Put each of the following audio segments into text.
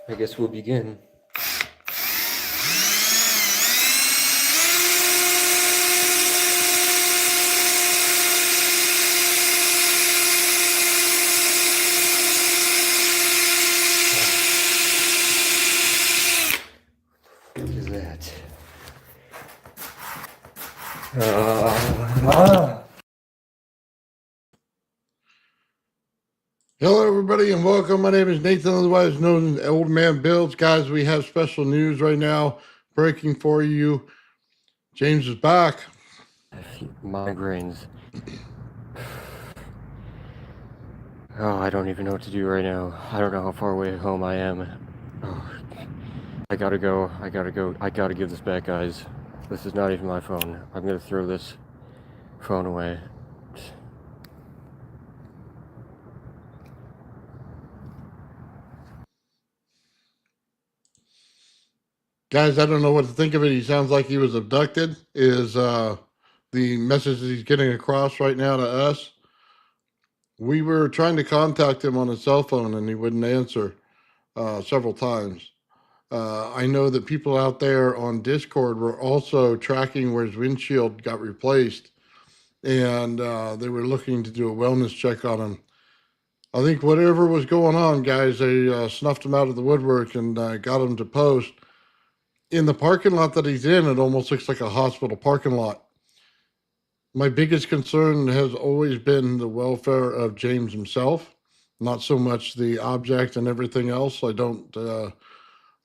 I guess we'll begin. What is that? Hello, everybody, and welcome. My name is Nathan, otherwise known as Old Man Builds. Guys, we have special news right now breaking for you. James is back. Migraines. Oh, I don't even know what to do right now. I don't know how far away home I am. Oh, I gotta go. I gotta give this back, guys. This is not even my phone. I'm gonna throw this phone away. Guys, I don't know what to think of it. He sounds like he was abducted, is the message that he's getting across right now to us. We were trying to contact him on his cell phone, and he wouldn't answer several times. I know that people out there on Discord were also tracking where his windshield got replaced, and they were looking to do a wellness check on him. I think whatever was going on, guys, they snuffed him out of the woodwork and got him to post. In the parking lot that he's in, it almost looks like a hospital parking lot. My biggest concern has always been the welfare of James himself, not so much the object and everything else. I don't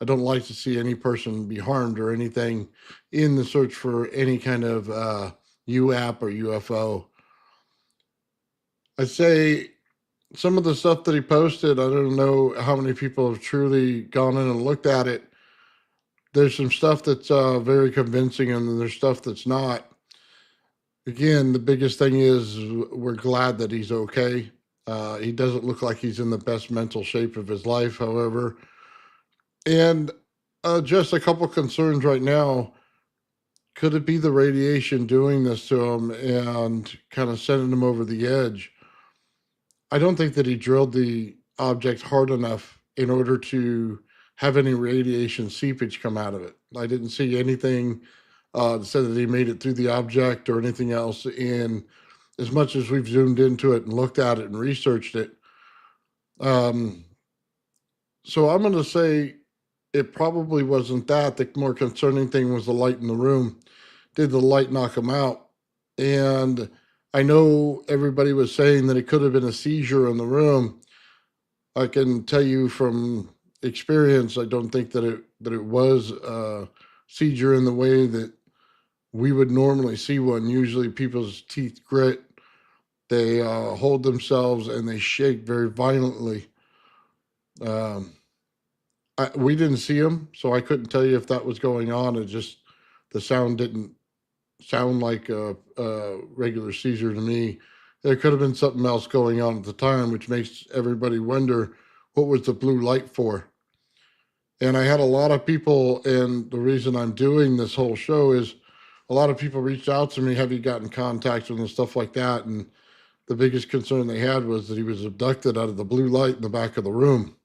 like to see any person be harmed or anything in the search for any kind of UAP or UFO. I'd say some of the stuff that he posted, I don't know how many people have truly gone in and looked at it. There's some stuff that's very convincing, and then there's stuff that's not. Again, the biggest thing is we're glad that he's okay. He doesn't look like he's in the best mental shape of his life, however. And just a couple concerns right now. Could it be the radiation doing this to him and kind of sending him over the edge? I don't think that he drilled the object hard enough in order to have any radiation seepage come out of it. I didn't see anything that said that he made it through the object or anything else. And as much as we've zoomed into it and looked at it and researched it, so I'm going to say it probably wasn't that. The more concerning thing was the light in the room. Did the light knock him out? And I know everybody was saying that it could have been a seizure in the room. I can tell you from experience, I don't think that it was a seizure in the way that we would normally see one. Usually, people's teeth grit, they hold themselves, and they shake very violently. Um, we didn't see him, so I couldn't tell you if that was going on. It just the sound didn't sound like a regular seizure to me. There could have been something else going on at the time, which makes everybody wonder what was the blue light for. And I had a lot of people, and the reason I'm doing this whole show is a lot of people reached out to me, have you gotten contact with and stuff like that? And the biggest concern they had was that he was abducted out of the blue light in the back of the room.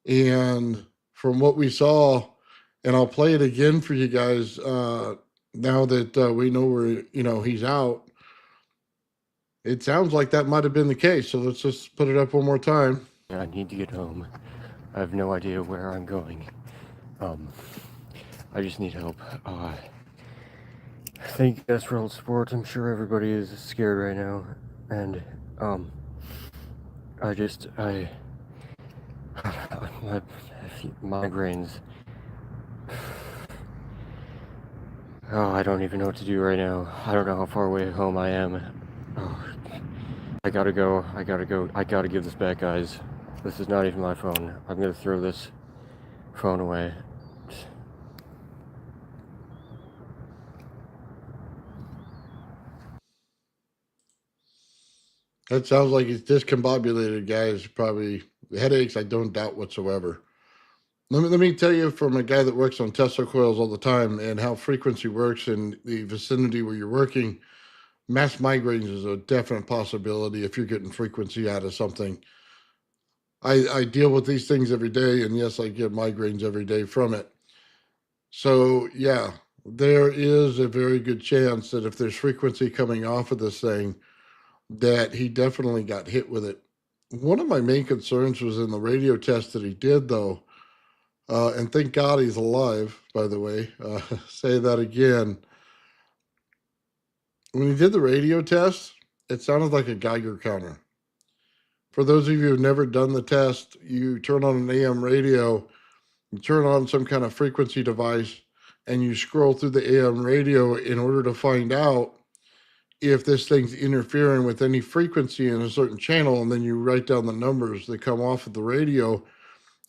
And from what we saw, and I'll play it again for you guys now that we know where he's out. It sounds like that might have been the case. So let's just put it up one more time. I need to get home. I have no idea where I'm going. I just need help. Thank you guys for all the support. I'm sure everybody is scared right now. And, my migraines. Oh, I don't even know what to do right now. I don't know how far away home I am. Oh, I gotta go. I gotta give this back, guys. This is not even my phone. I'm gonna throw this phone away. That sounds like he's discombobulated, guys. Probably headaches, I don't doubt whatsoever. Let me tell you from a guy that works on Tesla coils all the time and how frequency works in the vicinity where you're working. Mass migraines is a definite possibility if you're getting frequency out of something. I deal with these things every day, and yes, I get migraines every day from it. So yeah, there is a very good chance that if there's frequency coming off of this thing, that he definitely got hit with it. One of my main concerns was in the radio test that he did, though, and thank God he's alive, by the way. Say that again. When he did the radio test, it sounded like a Geiger counter. For those of you who've never done the test, you turn on an AM radio, you turn on some kind of frequency device, and you scroll through the AM radio in order to find out if this thing's interfering with any frequency in a certain channel, and then you write down the numbers that come off of the radio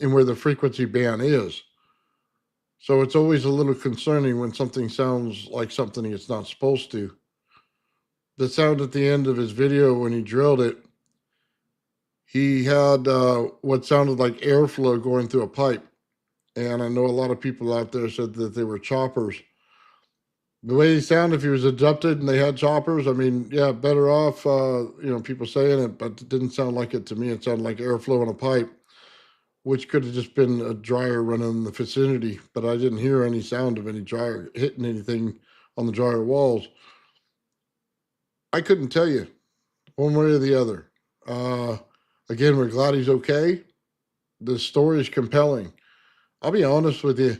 and where the frequency band is. So it's always a little concerning when something sounds like something it's not supposed to. The sound at the end of his video when he drilled it, he had what sounded like airflow going through a pipe. And I know a lot of people out there said that they were choppers. The way he sounded, if he was abducted and they had choppers, I mean, yeah, better off, people saying it, but it didn't sound like it to me. It sounded like airflow in a pipe, which could have just been a dryer running in the vicinity, but I didn't hear any sound of any dryer hitting anything on the dryer walls. I couldn't tell you one way or the other. Again, we're glad he's okay. The story is compelling. I'll be honest with you.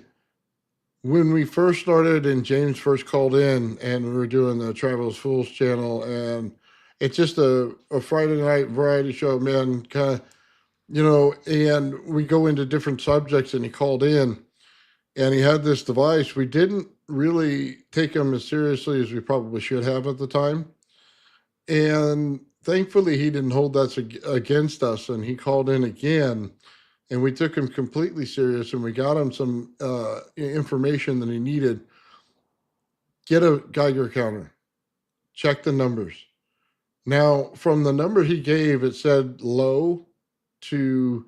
When we first started and James first called in and we were doing the Travelers Fools channel, and it's just a Friday night variety show, man, kind of, and we go into different subjects, and he called in and he had this device. We didn't really take him as seriously as we probably should have at the time. And thankfully, he didn't hold that against us, and he called in again, and we took him completely serious, and we got him some information that he needed. Get a Geiger counter, check the numbers. Now, from the number he gave, it said low to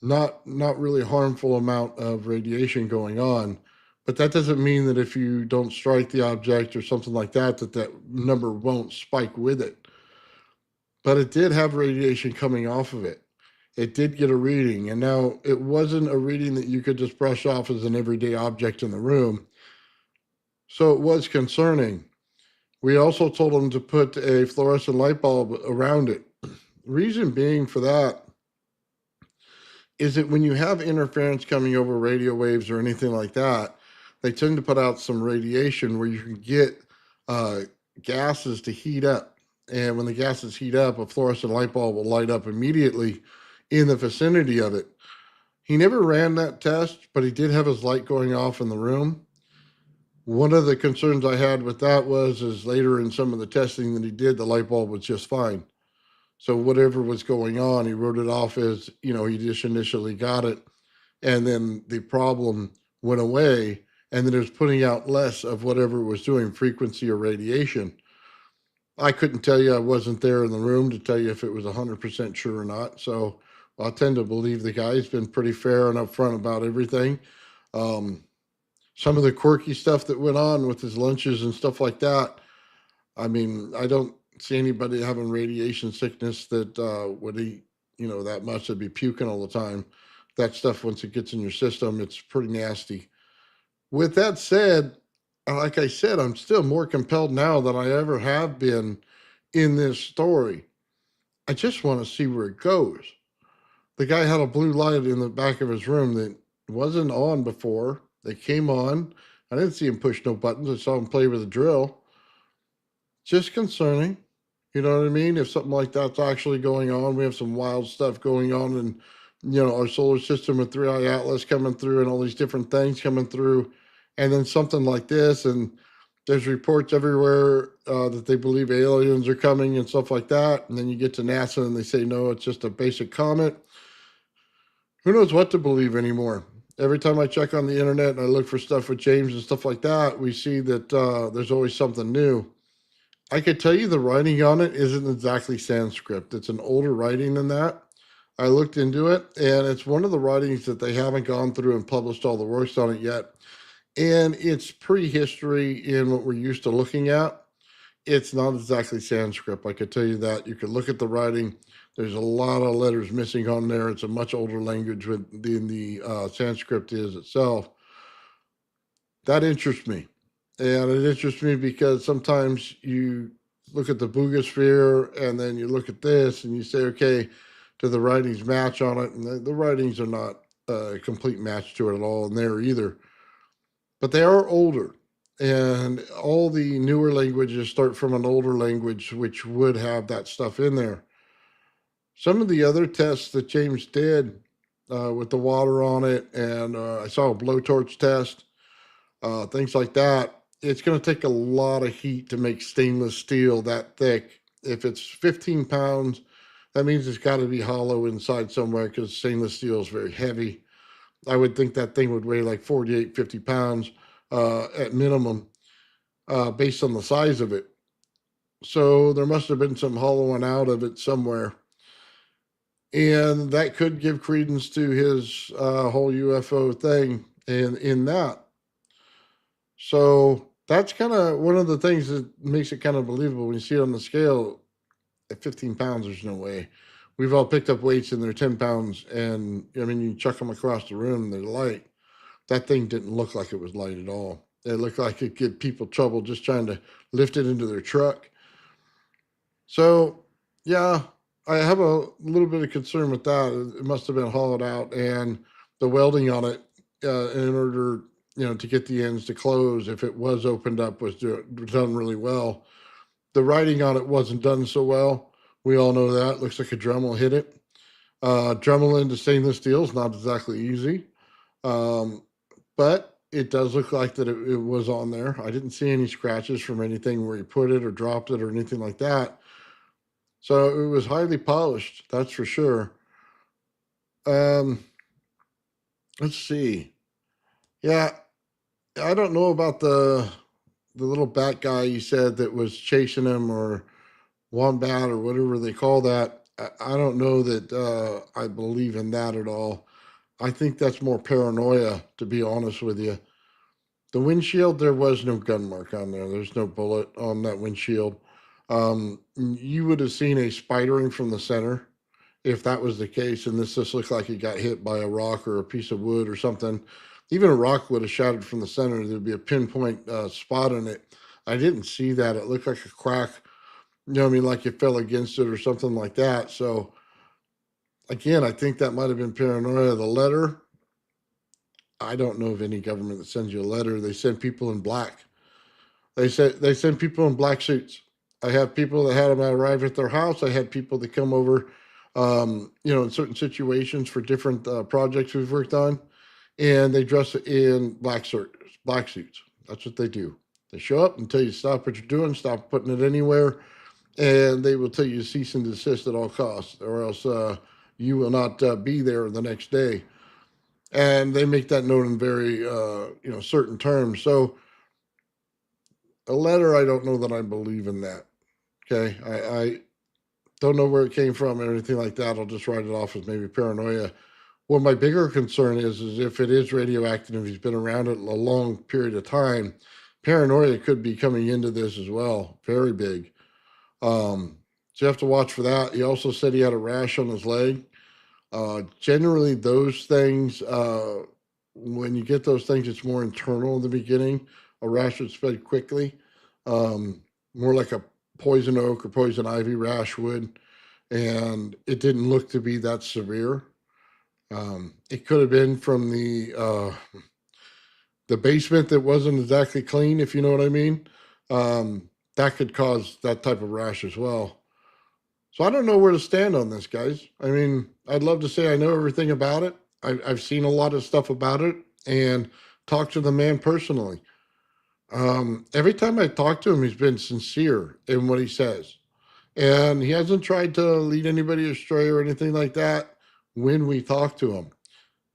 not really harmful amount of radiation going on. But that doesn't mean that if you don't strike the object or something like that, that number won't spike with it. But it did have radiation coming off of it. It did get a reading. And now it wasn't a reading that you could just brush off as an everyday object in the room. So it was concerning. We also told him to put a fluorescent light bulb around it. Reason being for that is that when you have interference coming over radio waves or anything like that, they tend to put out some radiation where you can get gases to heat up. And when the gases heat up, a fluorescent light bulb will light up immediately in the vicinity of it. He never ran that test, but he did have his light going off in the room. One of the concerns I had with that is later in some of the testing that he did, the light bulb was just fine. So whatever was going on, he wrote it off as, he just initially got it. And then the problem went away, and then it was putting out less of whatever it was doing, frequency or radiation. I couldn't tell you. I wasn't there in the room to tell you if it was 100% sure or not. So I tend to believe the guy's been pretty fair and upfront about everything. Some of the quirky stuff that went on with his lunches and stuff like that, I mean, I don't see anybody having radiation sickness that would eat, that much. They'd be puking all the time. That stuff, once it gets in your system, it's pretty nasty. With that said, like I said, I'm still more compelled now than I ever have been in this story. I just want to see where it goes. The guy had a blue light in the back of his room that wasn't on before. They came on. I didn't see him push no buttons. I saw him play with a drill. Just concerning. You know what I mean? If something like that's actually going on, we have some wild stuff going on in, our solar system with 3i Atlas coming through and all these different things coming through. And then something like this, and there's reports everywhere that they believe aliens are coming and stuff like that. And then you get to NASA and they say, no, it's just a basic comet. Who knows what to believe anymore? Every time I check on the internet and I look for stuff with James and stuff like that, we see that there's always something new. I could tell you the writing on it isn't exactly Sanskrit. It's an older writing than that. I looked into it, and it's one of the writings that they haven't gone through and published all the works on it yet. And it's prehistory in what we're used to looking at. It's not exactly Sanskrit. I could tell you that. You could look at the writing. There's a lot of letters missing on there. It's a much older language than the Sanskrit is itself. That interests me. And it interests me because sometimes you look at the Boogosphere and then you look at this and you say, okay, do the writings match on it? And the writings are not a complete match to it at all in there either. But they are older. And all the newer languages start from an older language, which would have that stuff in there. Some of the other tests that James did with the water on it, and I saw a blowtorch test, things like that. It's going to take a lot of heat to make stainless steel that thick. If it's 15 pounds, that means it's got to be hollow inside somewhere because stainless steel is very heavy. I would think that thing would weigh like 48, 50 pounds at minimum based on the size of it. So there must have been some hollowing out of it somewhere. And that could give credence to his whole UFO thing in that. So that's kind of one of the things that makes it kind of believable when you see it on the scale. At 15 pounds, there's no way. We've all picked up weights and they're 10 pounds, and I mean, you chuck them across the room and they're light. That thing didn't look like it was light at all. It looked like it gave people trouble just trying to lift it into their truck. So, yeah, I have a little bit of concern with that. It must have been hollowed out, and the welding on it, in order, to get the ends to close, if it was opened up, was done really well. The writing on it wasn't done so well. We all know that. Looks like a Dremel hit it. Dremel into stainless steel is not exactly easy, but it does look like that it was on there. I didn't see any scratches from anything where he put it or dropped it or anything like that. So it was highly polished, that's for sure. Let's see. Yeah, I don't know about the little bat guy you said that was chasing him, or wombat or whatever they call that. I don't know that I believe in that at all. I think that's more paranoia, to be honest with you. The windshield, there was no gun mark on there. There's no bullet on that windshield. You would have seen a spidering from the center if that was the case, and this just looked like it got hit by a rock or a piece of wood or something. Even a rock would have shattered from the center. There'd be a pinpoint spot in it. I didn't see that. It looked like a crack, like it fell against it or something like that. So, again, I think that might have been paranoia. The letter, I don't know of any government that sends you a letter. They send people in black. They send people in black suits. I have people that had them arrive at their house. I had people that come over, in certain situations for different projects we've worked on, and they dress in black suits. That's what they do. They show up and tell you stop what you're doing, stop putting it anywhere, and they will tell you cease and desist at all costs, or else you will not be there the next day. And they make that known in very certain terms. So a letter, I don't know that I believe in that. Okay, I don't know where it came from or anything like that. I'll just write it off as maybe paranoia. What my bigger concern is if it is radioactive, if he's been around it a long period of time, paranoia could be coming into this as well. Very big. So you have to watch for that. He also said he had a rash on his leg. Generally, those things, when you get those things, it's more internal in the beginning. A rash would spread quickly, more like a poison oak or poison ivy rash would, and it didn't look to be that severe. It could have been from the basement that wasn't exactly clean, if you know what I mean. That could cause that type of rash as well. So I don't know where to stand on this, guys. I mean, I'd love to say I know everything about it. I've seen a lot of stuff about it and talked to the man personally. Every time I talk to him, he's been sincere in what he says. And he hasn't tried to lead anybody astray or anything like that when we talk to him.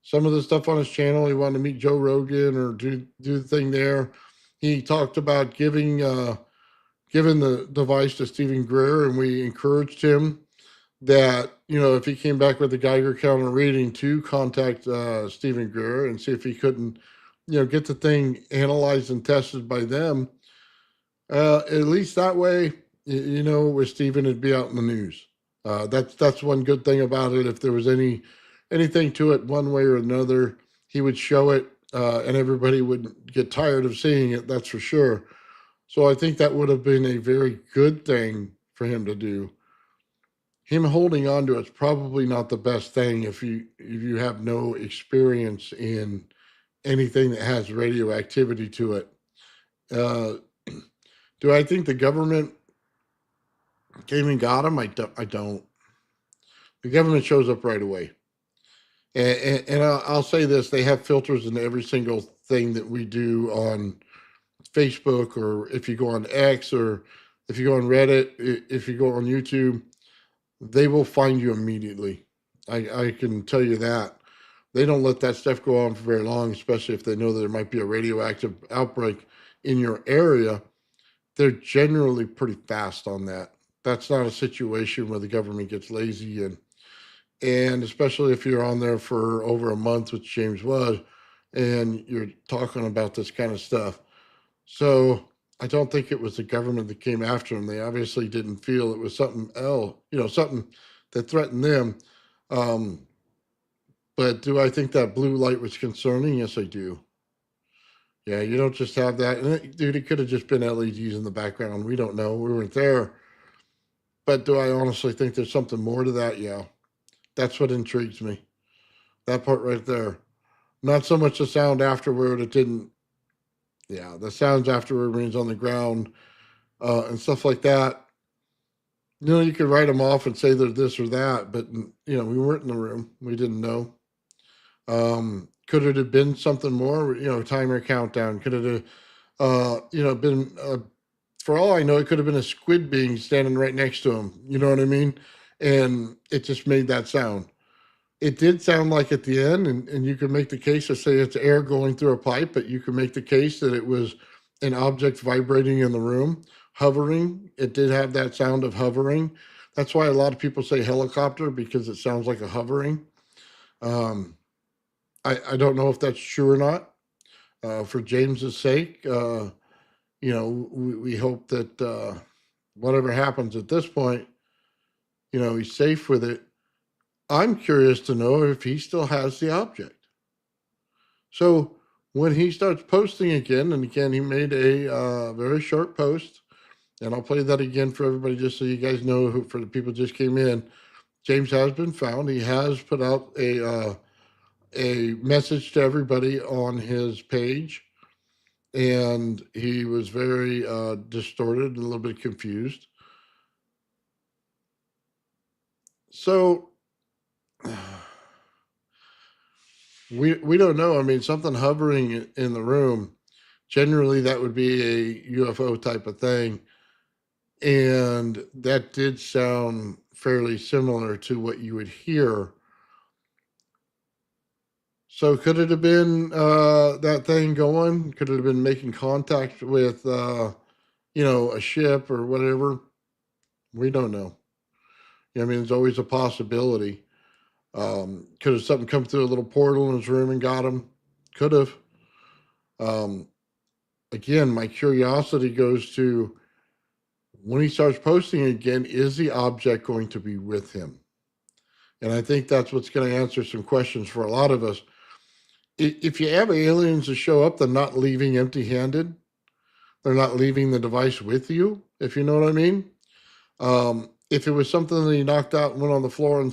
Some of the stuff on his channel, he wanted to meet Joe Rogan or do the thing there. He talked about giving the device to Stephen Greer, and we encouraged him that, if he came back with the Geiger counter reading, to contact Stephen Greer and see if he couldn't, get the thing analyzed and tested by them. At least that way, with Stephen, it'd be out in the news. That's one good thing about it. If there was anything to it, one way or another, he would show it, and everybody would get tired of seeing it. That's for sure. So I think that would have been a very good thing for him to do. Him holding on to it's probably not the best thing if you have no experience in anything that has radioactivity to it. Uh, do I think the government came and got him? I don't. The government shows up right away. And I'll say this: they have filters in every single thing that we do on Facebook, or if you go on X, or if you go on Reddit, if you go on YouTube, they will find you immediately. I can tell you that. They don't let that stuff go on for very long, especially if they know there might be a radioactive outbreak in your area. They're generally pretty fast on that. That's not a situation where the government gets lazy, and especially if you're on there for over a month, which James was, and you're talking about this kind of stuff. So I don't think it was the government that came after him. They obviously didn't feel it was something else, something that threatened them. Um, but do I think that blue light was concerning? Yes, I do. Yeah, you don't just have that. And dude, it could have just been LEDs in the background. We don't know. We weren't there. But do I honestly think there's something more to that? Yeah. That's what intrigues me. That part right there. Not so much the sound afterward. It didn't. Yeah, the sounds afterward when he's on the ground, and stuff like that. You could write them off and say they're this or that, but we weren't in the room. We didn't know. Could it have been something more? Timer countdown. Could it have, been? For all I know, it could have been a squid being standing right next to him. You know what I mean? And it just made that sound. It did sound like at the end, and you could make the case to say it's air going through a pipe, but you could make the case that it was an object vibrating in the room, hovering. It did have that sound of hovering. That's why a lot of people say helicopter, because it sounds like a hovering. I don't know if that's true or not. For James's sake, we hope that whatever happens at this point, he's safe with it. I'm curious to know if he still has the object. So when he starts posting again, and again, he made a very short post, and I'll play that again for everybody just so you guys know, for the people just came in. James has been found. He has put out a message to everybody on his page, and he was very distorted and a little bit confused. So we don't know. I mean, something hovering in the room, generally that would be a UFO type of thing. And that did sound fairly similar to what you would hear. So could it have been that thing going? Could it have been making contact with, a ship or whatever? We don't know. I mean, there's always a possibility. Could have something come through a little portal in his room and got him? Could have. Again, my curiosity goes to, when he starts posting again, is the object going to be with him? And I think that's what's going to answer some questions for a lot of us. If you have aliens that show up, they're not leaving empty-handed. They're not leaving the device with you, if you know what I mean. If it was something that he knocked out and went on the floor and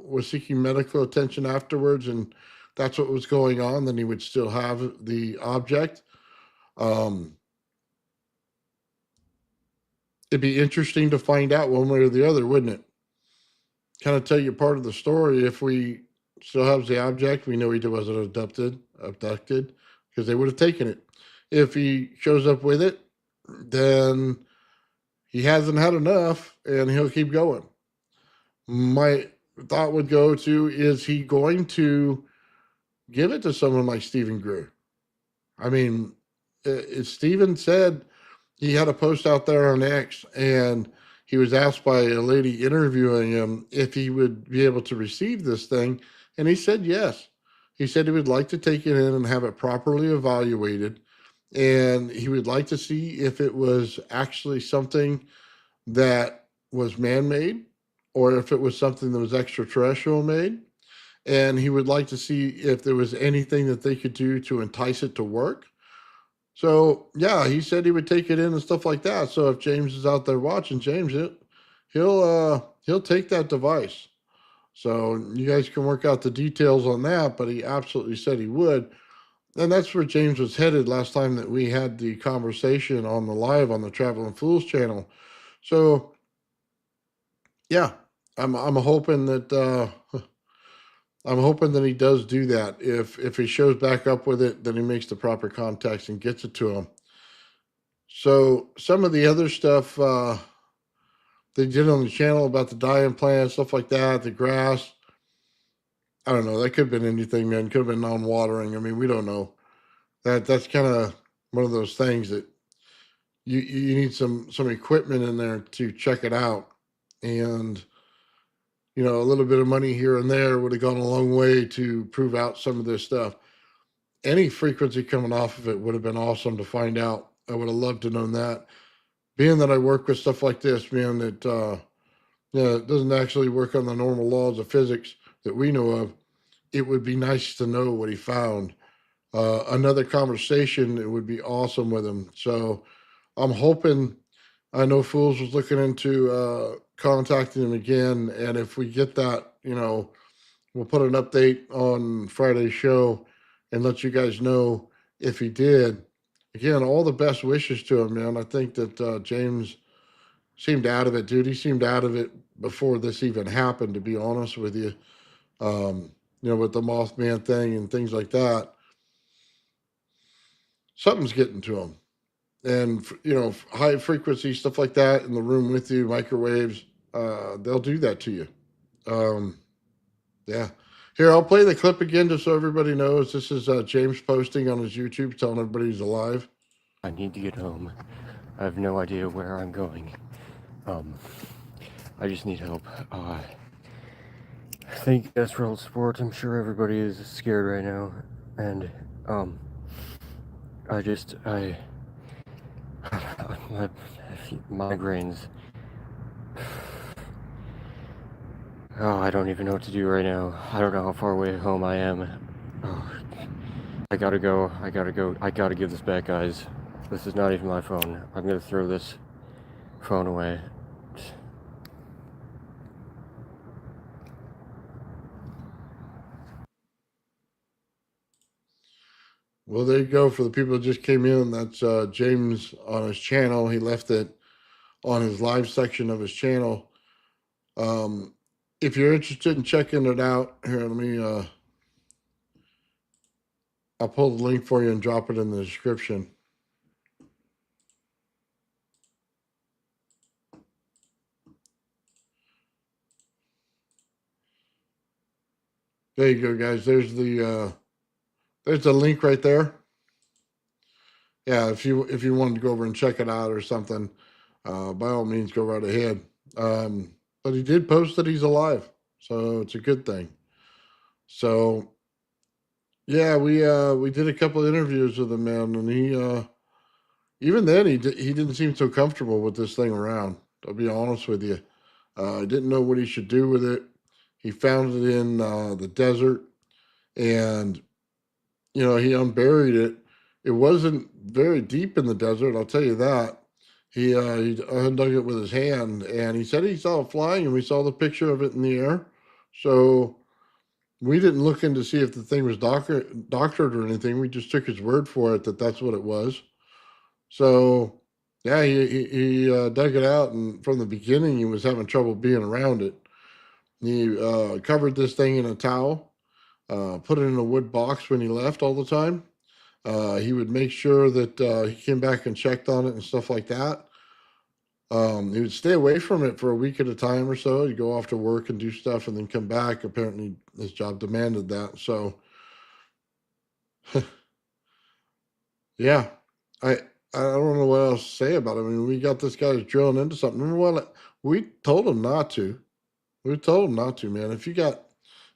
was seeking medical attention afterwards, and that's what was going on, then he would still have the object. It'd be interesting to find out one way or the other, wouldn't it? Kind of tell you part of the story. If we still have the object, we know he wasn't abducted, because they would have taken it. If he shows up with it, then he hasn't had enough, and he'll keep going. My thought would go to, is he going to give it to someone like Stephen Greer? I mean, Stephen said he had a post out there on X, and he was asked by a lady interviewing him if he would be able to receive this thing, and he said yes. He said he would like to take it in and have it properly evaluated and he would like to see if it was actually something that was man-made or if it was something that was extraterrestrial made. And he would like to see if there was anything that they could do to entice it to work. So yeah, he said he would take it in and stuff like that. So if James is out there watching, James, he'll take that device. So you guys can work out the details on that, but he absolutely said he would. And that's where James was headed last time that we had the conversation on the live on the Traveling Fools channel. So yeah, I'm hoping that I'm hoping that he does do that. If he shows back up with it, then he makes the proper contacts and gets it to him. So some of the other stuff they did on the channel about the dye implant, stuff like that, the grass. I don't know. That could have been anything, man. Could have been non-watering. I mean, we don't know. That's kind of one of those things that you need some equipment in there to check it out, and a little bit of money here and there would have gone a long way to prove out some of this stuff. Any frequency coming off of it would have been awesome to find out. I would have loved to know that. Being that I work with stuff like this, man, that it doesn't actually work on the normal laws of physics that we know of, it would be nice to know what he found. Another conversation, it would be awesome with him. So I'm hoping, I know Fools was looking into contacting him again. And if we get that, we'll put an update on Friday's show and let you guys know if he did. Again, all the best wishes to him, man. I think that James seemed out of it, dude. He seemed out of it before this even happened, to be honest with you. With the Mothman thing and things like that. Something's getting to him. And, high frequency stuff like that in the room with you, microwaves, they'll do that to you. Yeah. Here, I'll play the clip again just so everybody knows. This is James posting on his YouTube telling everybody he's alive. I need to get home. I have no idea where I'm going. I just need help. Thank you guys for all the support. I'm sure everybody is scared right now. And, my migraines. Oh, I don't even know what to do right now. I don't know how far away home I am. Oh, I gotta go. I gotta give this back, guys. This is not even my phone. I'm gonna throw this phone away. Well, there you go. For the people that just came in, that's James on his channel. He left it on his live section of his channel. If you're interested in checking it out, here, let me, I'll pull the link for you and drop it in the description. There you go, guys. There's the link right there. Yeah, if you wanted to go over and check it out or something, by all means, go right ahead. But he did post that he's alive, so it's a good thing. So, yeah, we did a couple of interviews with him, man, and he even then he didn't seem so comfortable with this thing around. I'll be honest with you. I didn't know what he should do with it. He found it in the desert, and he unburied it. It wasn't very deep in the desert, I'll tell you that. He undug it with his hand, and he said he saw it flying, and we saw the picture of it in the air. So we didn't look in to see if the thing was doctored or anything. We just took his word for it that that's what it was. So yeah, he dug it out, and from the beginning he was having trouble being around it. He covered this thing in a towel, put it in a wood box when he left all the time. He would make sure that he came back and checked on it and stuff like that. He would stay away from it for a week at a time or so. He'd go off to work and do stuff and then come back. Apparently his job demanded that. So yeah, I don't know what else to say about it. I mean, we got this guy drilling into something. Remember what we told him not to. We told him not to, man. If you got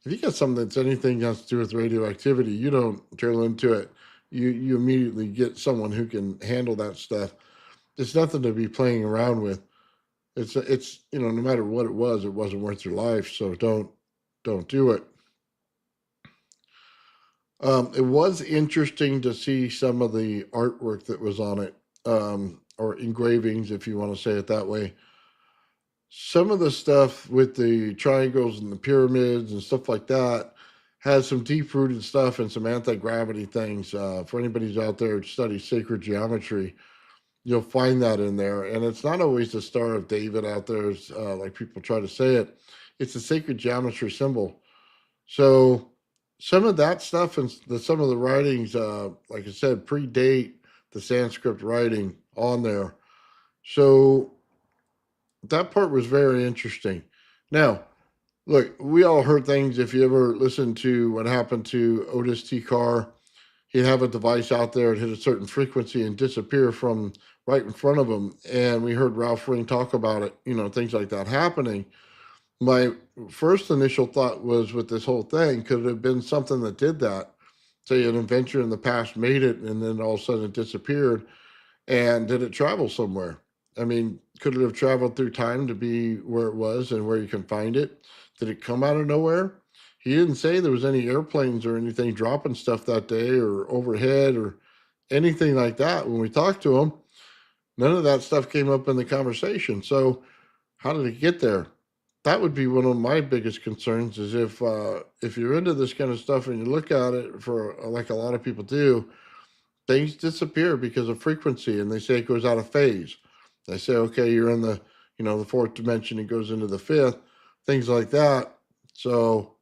something that's anything has to do with radioactivity, you don't drill into it. you immediately get someone who can handle that stuff. It's nothing to be playing around with. It's no matter what it wasn't worth your life. So don't do it. It was interesting to see some of the artwork that was on it, or engravings, if you want to say it that way. Some of the stuff with the triangles and the pyramids and stuff like that has some deep rooted stuff and some anti gravity things. For anybody who's out there who studies sacred geometry, you'll find that in there. And it's not always the Star of David out there, like people try to say it. It's a sacred geometry symbol. So some of that stuff and some of the writings, like I said, predate the Sanskrit writing on there. So that part was very interesting. Now, look, we all heard things. If you ever listened to what happened to Otis T. Carr, he'd have a device out there and hit a certain frequency and disappear from right in front of him. And we heard Ralph Ring talk about it, things like that happening. My first initial thought was with this whole thing, could it have been something that did that? Say an inventor in the past made it and then all of a sudden it disappeared. And did it travel somewhere? I mean, could it have traveled through time to be where it was and where you can find it? Did it come out of nowhere? He didn't say there was any airplanes or anything dropping stuff that day or overhead or anything like that. When we talked to him, none of that stuff came up in the conversation. So how did it get there? That would be one of my biggest concerns is if you're into this kind of stuff and you look at it for like a lot of people do, things disappear because of frequency and they say it goes out of phase. They say, okay, you're in the fourth dimension, it goes into the fifth, things like that. So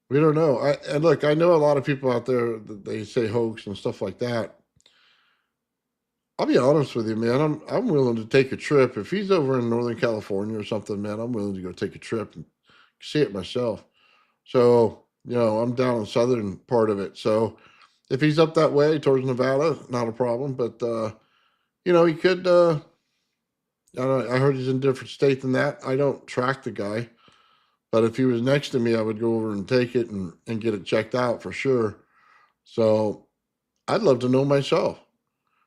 we don't know. And look, I know a lot of people out there that they say hoax and stuff like that. I'll be honest with you, man. I'm willing to take a trip. If he's over in Northern California or something, man, I'm willing to go take a trip and see it myself. So, I'm down in the southern part of it. So if he's up that way towards Nevada, not a problem. But he could I heard he's in a different state than that. I don't track the guy. But if he was next to me, I would go over and take it and get it checked out for sure. So I'd love to know myself.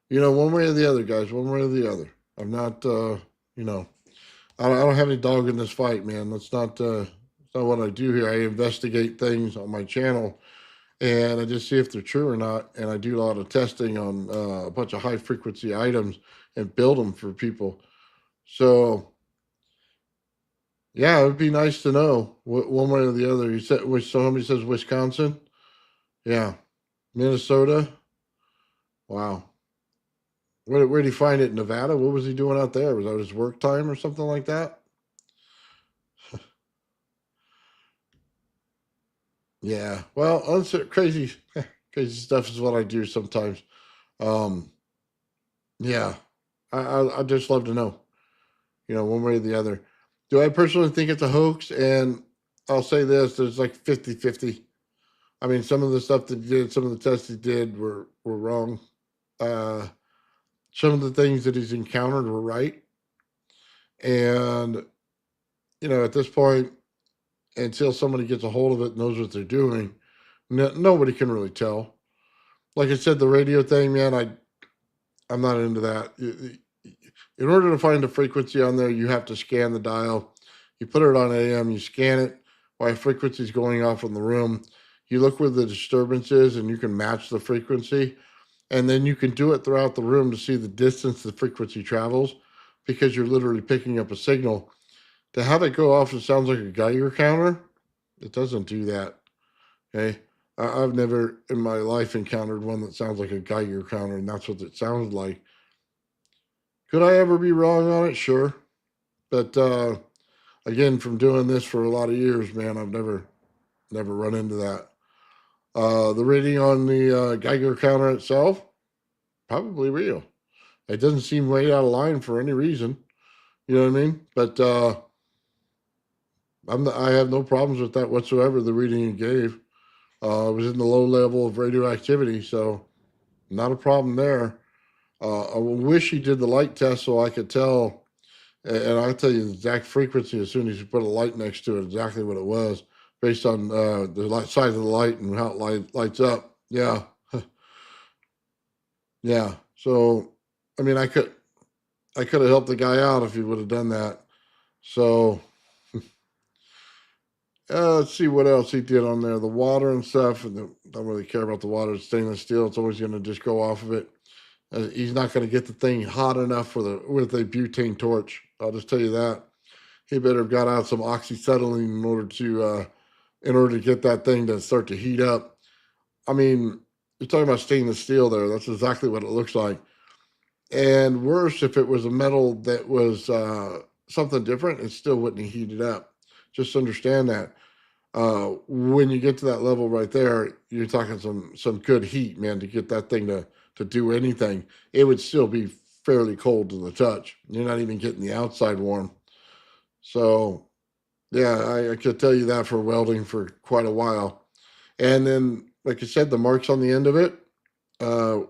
One way or the other, guys, one way or the other. I'm not, I don't have any dog in this fight, man. That's not what I do here. I investigate things on my channel and I just see if they're true or not. And I do a lot of testing on a bunch of high frequency items and build them for people. So, yeah, it would be nice to know one way or the other. You said, somebody says Wisconsin. Yeah. Minnesota. Wow. Where did he find it? Nevada? What was he doing out there? Was that his work time or something like that? Yeah. Well, crazy, crazy stuff is what I do sometimes. Um, yeah. I just love to know, one way or the other. Do I personally think it's a hoax? And I'll say this, there's like 50-50. I mean, some of the stuff that he did, some of the tests he did were wrong. Uh, some of the things that he's encountered were right. And, at this point, until somebody gets a hold of it and knows what they're doing, nobody can really tell. Like I said, the radio thing, man, I'm not into that. In order to find a frequency on there, you have to scan the dial. You put it on AM, you scan it while frequency is going off in the room. You look where the disturbance is and you can match the frequency. And then you can do it throughout the room to see the distance the frequency travels because you're literally picking up a signal. To have it go off, it sounds like a Geiger counter. It doesn't do that. Okay. I've never in my life encountered one that sounds like a Geiger counter, and that's what it sounds like. Could I ever be wrong on it? Sure. But again, from doing this for a lot of years, man, I've never run into that. The reading on the Geiger counter itself, probably real. It doesn't seem way out of line for any reason. You know what I mean? But I have no problems with that whatsoever. The reading he gave was in the low level of radioactivity, so not a problem there. I wish he did the light test so I could tell, and I'll tell you the exact frequency as soon as you put a light next to it, exactly what it was, based on the size of the light and how it lights up. Yeah. Yeah. So, I mean, I could have helped the guy out if he would have done that. So, let's see what else he did on there. The water and stuff. And don't really care about the water. It's stainless steel. It's always going to just go off of it. He's not going to get the thing hot enough for with a butane torch. I'll just tell you that. He better have got out some oxyacetylene in order to get that thing to start to heat up. I mean, you're talking about stainless steel there. That's exactly what it looks like. And worse, if it was a metal that was something different, it still wouldn't heat it up. Just understand that. When you get to that level right there, you're talking some good heat, man, to get that thing to do anything. It would still be fairly cold to the touch. You're not even getting the outside warm. So yeah, I could tell you that for welding for quite a while. And then, like I said, the marks on the end of it,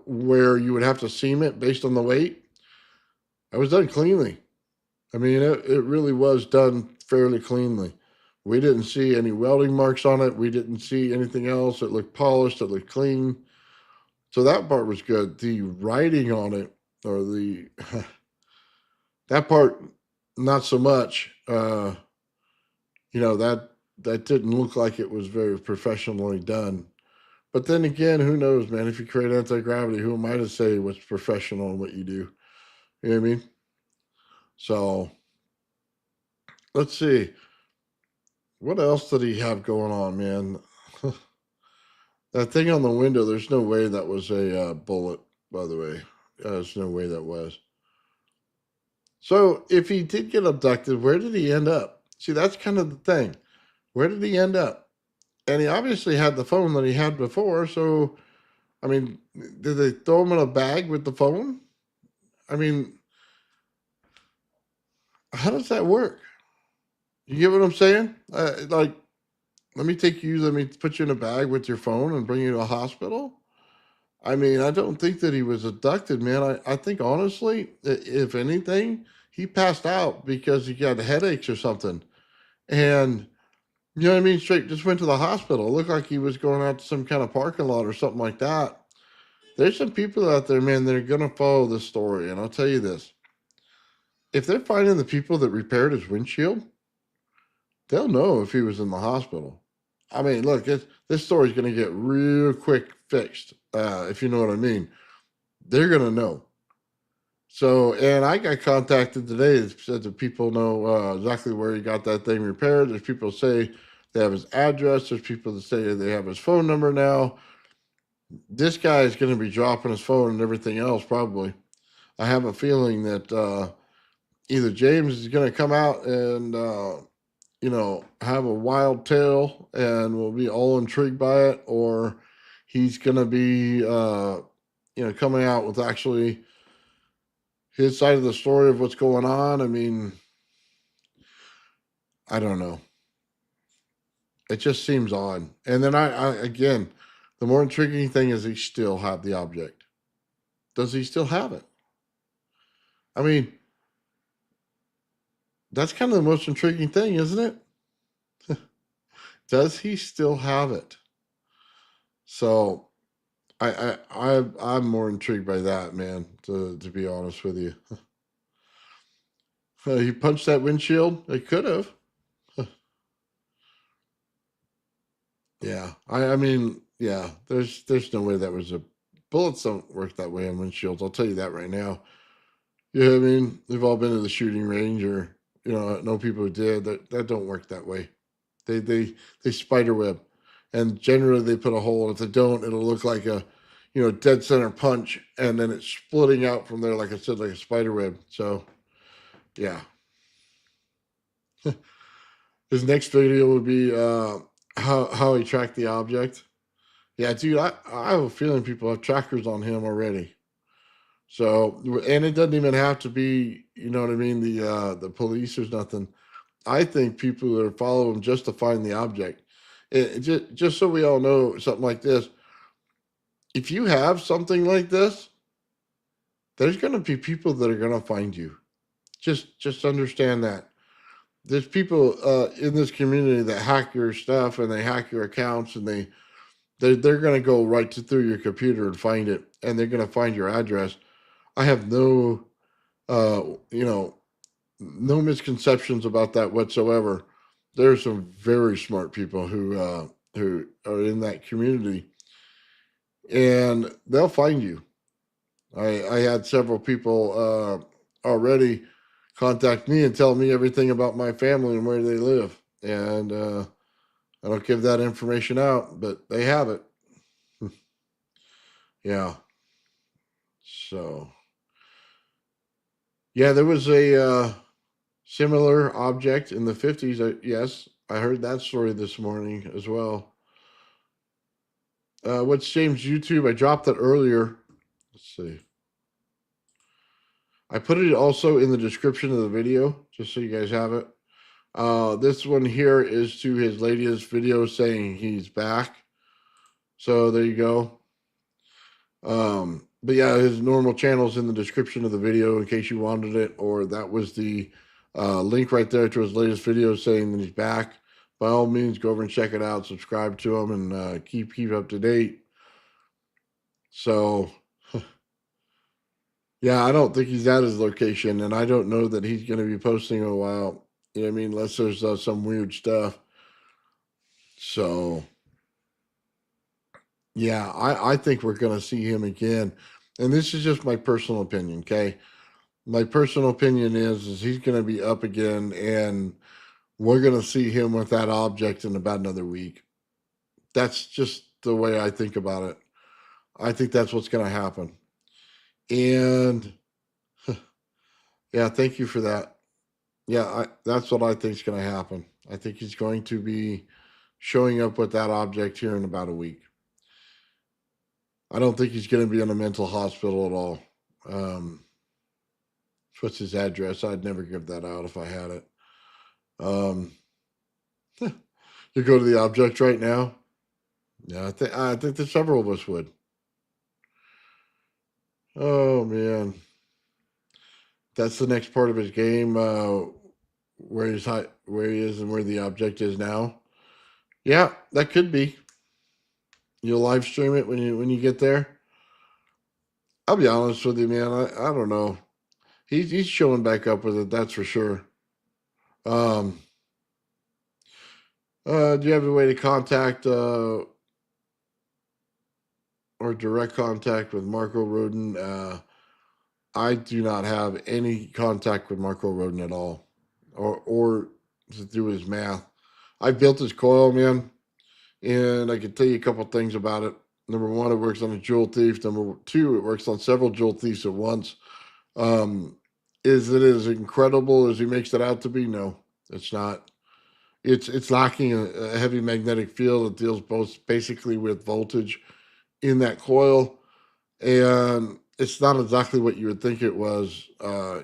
where you would have to seam it based on the weight, I was done cleanly. I mean, it really was done fairly cleanly. We didn't see any welding marks on it. We didn't see anything else. It looked polished. It looked clean. So that part was good. The writing on it, or the that part, not so much. That didn't look like it was very professionally done. But then again, who knows, man? If you create anti-gravity, who am I to say what's professional in what you do? You know what I mean? So let's see. What else did he have going on, man? That thing on the window, there's no way that was a bullet, by the way. There's no way that was. So if he did get abducted, where did he end up? See, that's kind of the thing. Where did he end up? And he obviously had the phone that he had before. So, I mean, did they throw him in a bag with the phone? I mean, how does that work? You get what I'm saying? Like, let me put you in a bag with your phone and bring you to a hospital. I mean, I don't think that he was abducted, man. I think honestly, if anything, he passed out because he got headaches or something. And you know what I mean? Straight just went to the hospital. It looked like he was going out to some kind of parking lot or something like that. There's some people out there, man, that are going to follow this story. And I'll tell you this, if they're finding the people that repaired his windshield, they'll know if he was in the hospital. I mean, look, this story's going to get real quick fixed, if you know what I mean. They're going to know. So, and I got contacted today that said that people know exactly where he got that thing repaired. There's people that say they have his address. There's people that say they have his phone number now. This guy is going to be dropping his phone and everything else, probably. I have a feeling that either James is going to come out and, have a wild tale and we'll be all intrigued by it, or he's going to be, coming out with actually his side of the story of what's going on. I mean, I don't know. It just seems odd. And then I again, the more intriguing thing is he still have the object. Does he still have it? I mean, that's kind of the most intriguing thing, isn't it? Does he still have it? So I'm more intrigued by that, man, to be honest with you. He punched that windshield. It could have. Yeah. I mean, yeah, there's no way that was a bullets don't work that way on windshields. I'll tell you that right now. Yeah, I mean, we've all been to the shooting range or know people who did. That don't work that way. They spider web. And generally they put a hole, and if they don't, it'll look like a dead center punch, and then it's splitting out from there, like I said, like a spider web. So yeah. His next video would be how he tracked the object. Yeah, dude, I have a feeling people have trackers on him already. So, and it doesn't even have to be, you know what I mean, the police or nothing. I think people that are following him just to find the object. Just so we all know something like this. If you have something like this, there's going to be people that are going to find you. Just understand that. There's people in this community that hack your stuff and they hack your accounts, and they're going to go right through your computer and find it. and they're going to find your address. I have no, you know, no misconceptions about that whatsoever. There's some very smart people who are in that community, and they'll find you. I had several people already contact me and tell me everything about my family and where they live, and I don't give that information out, but they have it. Yeah. So yeah, there was a similar object in the 50s. Yes, I heard that story this morning as well. What's James' YouTube? I dropped it earlier. Let's see. I put it also in the description of the video, just so you guys have it. This one here is to his latest video saying he's back. So there you go. But yeah, his normal channel's in the description of the video in case you wanted it, or that was the link right there to his latest video saying that he's back. By all means, go over and check it out, subscribe to him, and keep up to date. So yeah, I don't think he's at his location, and I don't know that he's going to be posting in a while. You know what I mean? Unless there's some weird stuff. So yeah, I think we're going to see him again. And this is just my personal opinion, okay? My personal opinion is he's going to be up again, and we're going to see him with that object in about another week. That's just the way I think about it. I think that's what's going to happen. And yeah, thank you for that. Yeah, that's what I think is going to happen. I think he's going to be showing up with that object here in about a week. I don't think he's going to be in a mental hospital at all. What's his address? I'd never give that out if I had it. You go to the object right now. Yeah, I think that several of us would. Oh man, that's the next part of his game. Where where he is, and where the object is now. Yeah, that could be. You'll live stream it when you get there. I'll be honest with you, man. I don't know. He's showing back up with it. That's for sure. Um, do you have a way to contact or direct contact with Marco Rodin? I do not have any contact with Marco Rodin at all, or to do his math. I built his coil, man, and I can tell you a couple things about it. Number one, it works on a jewel thief. Number two, it works on several jewel thieves at once. Is it as incredible as he makes it out to be? No, it's not. It's lacking a heavy magnetic field that deals both basically with voltage in that coil, and it's not exactly what you would think it was.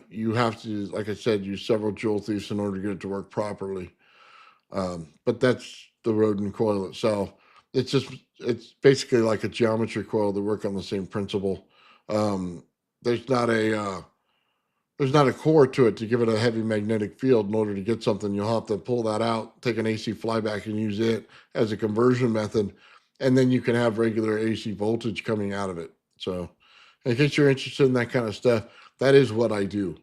You have to, like I said, use several jewel thieves in order to get it to work properly. But that's the Rodin coil itself. It's basically like a geometry coil. They work on the same principle. Um, there's not a there's not a core to it to give it a heavy magnetic field. In order to get something, you'll have to pull that out, take an AC flyback, and use it as a conversion method, and then you can have regular AC voltage coming out of it. So, in case you're interested in that kind of stuff, that is what I do.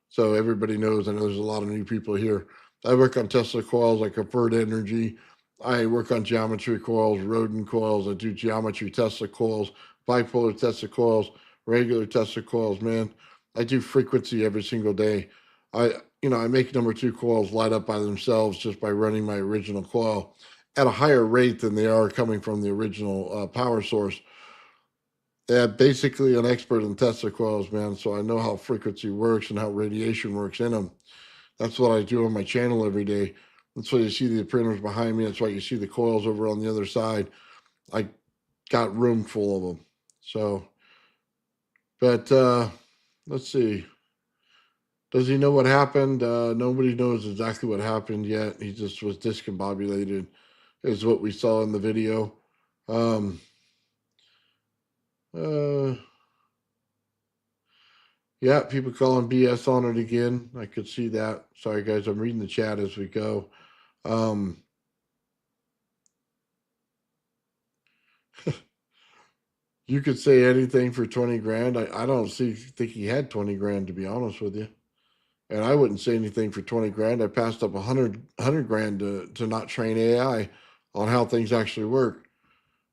So everybody knows. I know there's a lot of new people here. I work on Tesla coils. I convert energy. I work on geometry coils, Rodin coils. I do geometry Tesla coils, bipolar Tesla coils, regular Tesla coils. Man, I do frequency every single day. I make number two coils light up by themselves just by running my original coil at a higher rate than they are coming from the original power source. Yeah, basically an expert in Tesla coils, man. So I know how frequency works and how radiation works in them. That's what I do on my channel every day. That's why you see the printers behind me. That's why you see the coils over on the other side. I got room full of them. So, but let's see. Does he know what happened? Nobody knows exactly what happened yet. He just was discombobulated, is what we saw in the video. Um, uh, Yeah, people calling BS on it again. I could see that. Sorry, guys. I'm reading the chat as we go. Um, You could say anything for 20 grand. I don't think he had 20 grand, to be honest with you. And I wouldn't say anything for 20 grand. I passed up 100 grand to not train AI on how things actually work.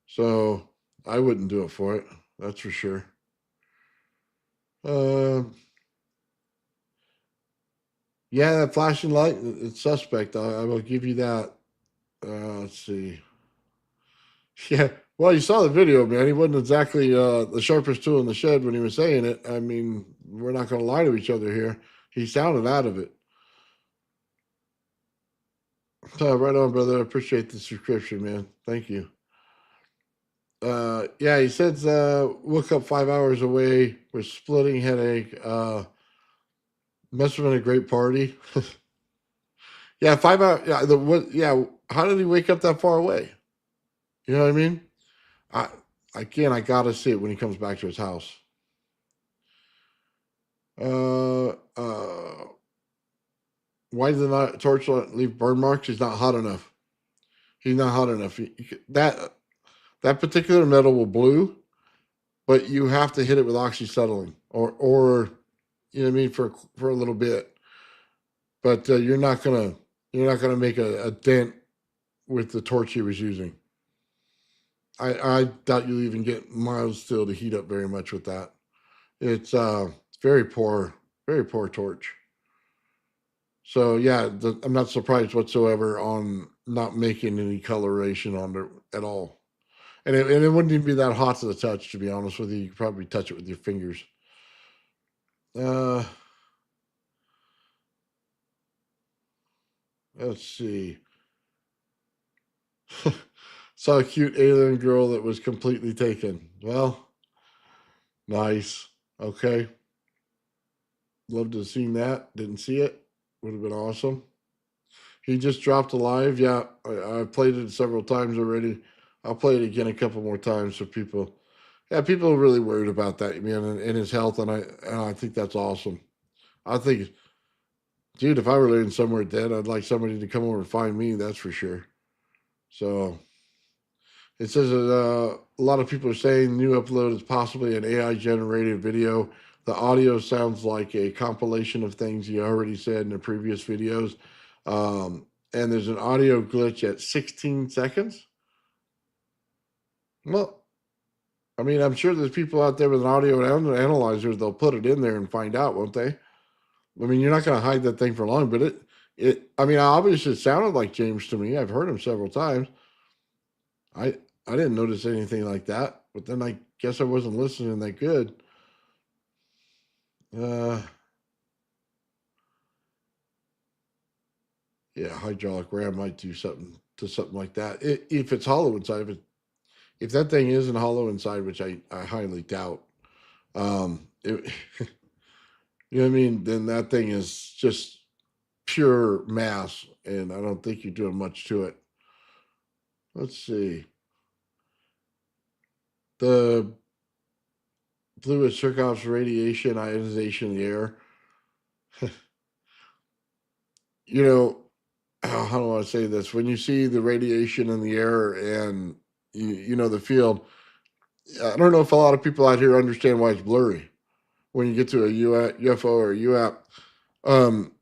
So I wouldn't do it for it. That's for sure. Uh, yeah, that flashing light, it's suspect. I will give you that. Let's see. Yeah, well, you saw the video, man. He wasn't exactly the sharpest tool in the shed when he was saying it. I mean, we're not going to lie to each other here. He sounded out of it. Right on, brother. I appreciate the subscription, man. Thank you. Yeah, he says woke up 5 hours away with splitting headache. Must have been a great party. Yeah, 5 hours. Yeah, what? Yeah, how did he wake up that far away? You know what I mean? I again, I gotta see it when he comes back to his house. Uh, uh, why did the torch leave burn marks? He's not hot enough. He's not hot enough. That particular metal will blue, but you have to hit it with oxyacetylene or you know what I mean for a little bit. But you're not gonna make a dent with the torch he was using. I doubt you'll even get mild steel to heat up very much with that. It's very poor torch. So yeah, I'm not surprised whatsoever on not making any coloration on it at all. And it wouldn't even be that hot to the touch, to be honest with you. You could probably touch it with your fingers. Uh, let's see. Saw a cute alien girl that was completely taken. Well, nice. Okay. Love to have seen that. Didn't see it. Would have been awesome. He just dropped alive. Yeah, I played it several times already. I'll play it again a couple more times for people. Yeah, people are really worried about that, man, and his health, and I think that's awesome. I think, dude, if I were laying somewhere dead, I'd like somebody to come over and find me. That's for sure. So it says that a lot of people are saying new upload is possibly an AI generated video. The audio sounds like a compilation of things you already said in the previous videos. And there's an audio glitch at 16 seconds. Well, I mean, I'm sure there's people out there with an audio analyzer. They'll put it in there and find out, won't they? I mean, you're not going to hide that thing for long, but I mean, obviously it sounded like James to me. I've heard him several times. I didn't notice anything like that, but then I guess I wasn't listening that good. Uh, yeah, hydraulic ram might do something like that. If it's hollow inside, if that thing isn't hollow inside, which I highly doubt, it, you know what I mean, then that thing is just pure mass, and I don't think you're doing much to it. Let's see. The fluid Surkov's radiation ionization in the air. You know, how do I say this? When you see the radiation in the air and you know the field, I don't know if a lot of people out here understand why it's blurry. When you get to a UFO or a UAP, um,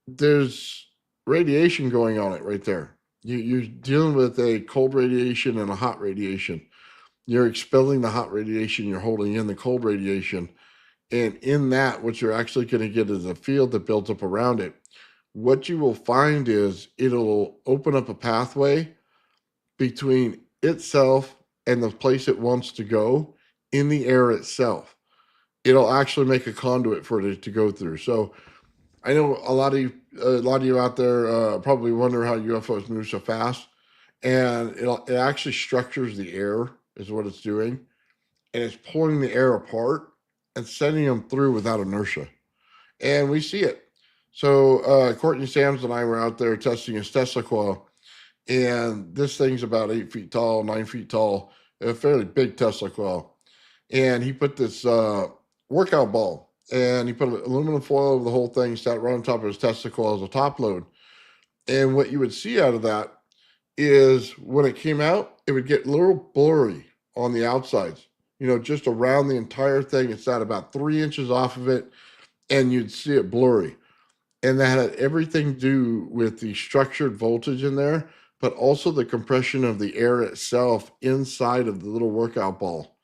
there's radiation going on it right there. You're dealing with a cold radiation and a hot radiation. You're expelling the hot radiation, you're holding in the cold radiation. And in that, what you're actually going to get is a field that builds up around it. What you will find is it'll open up a pathway between itself and the place it wants to go in the air itself. It'll actually make a conduit for it to go through. So I know a lot of you out there probably wonder how UFOs move so fast, and it actually structures the air is what it's doing, and it's pulling the air apart and sending them through without inertia, and we see it. So Courtney Sams and I were out there testing his Tesla coil, and this thing's about 8 feet tall, 9 feet tall, a fairly big Tesla coil, and he put this workout ball and he put aluminum foil over the whole thing, sat right on top of his Tesla coil as a top load. And what you would see out of that is when it came out, it would get a little blurry on the outsides. just around the entire thing. It's at about 3 inches off of it, and you'd see it blurry. And that had everything to do with the structured voltage in there, but also the compression of the air itself inside of the little workout ball.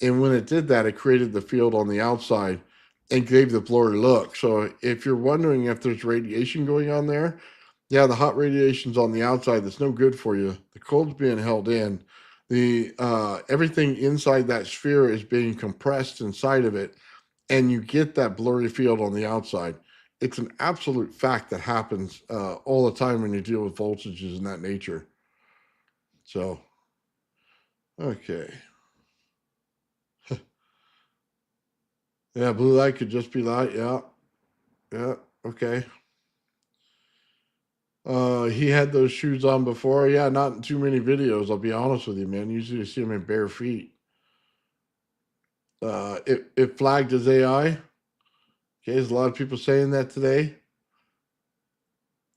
And when it did that, it created the field on the outside and gave the blurry look. So if you're wondering if there's radiation going on there, yeah, the hot radiation's on the outside. That's no good for you. The cold's being held in. The everything inside that sphere is being compressed inside of it, and you get that blurry field on the outside. It's an absolute fact that happens all the time when you deal with voltages in that nature. So, okay. Yeah, blue light could just be light. Yeah. Yeah. Okay. He had those shoes on before. Yeah, not in too many videos, I'll be honest with you, man. Usually you see him in bare feet. It flagged as AI. Okay, there's a lot of people saying that today.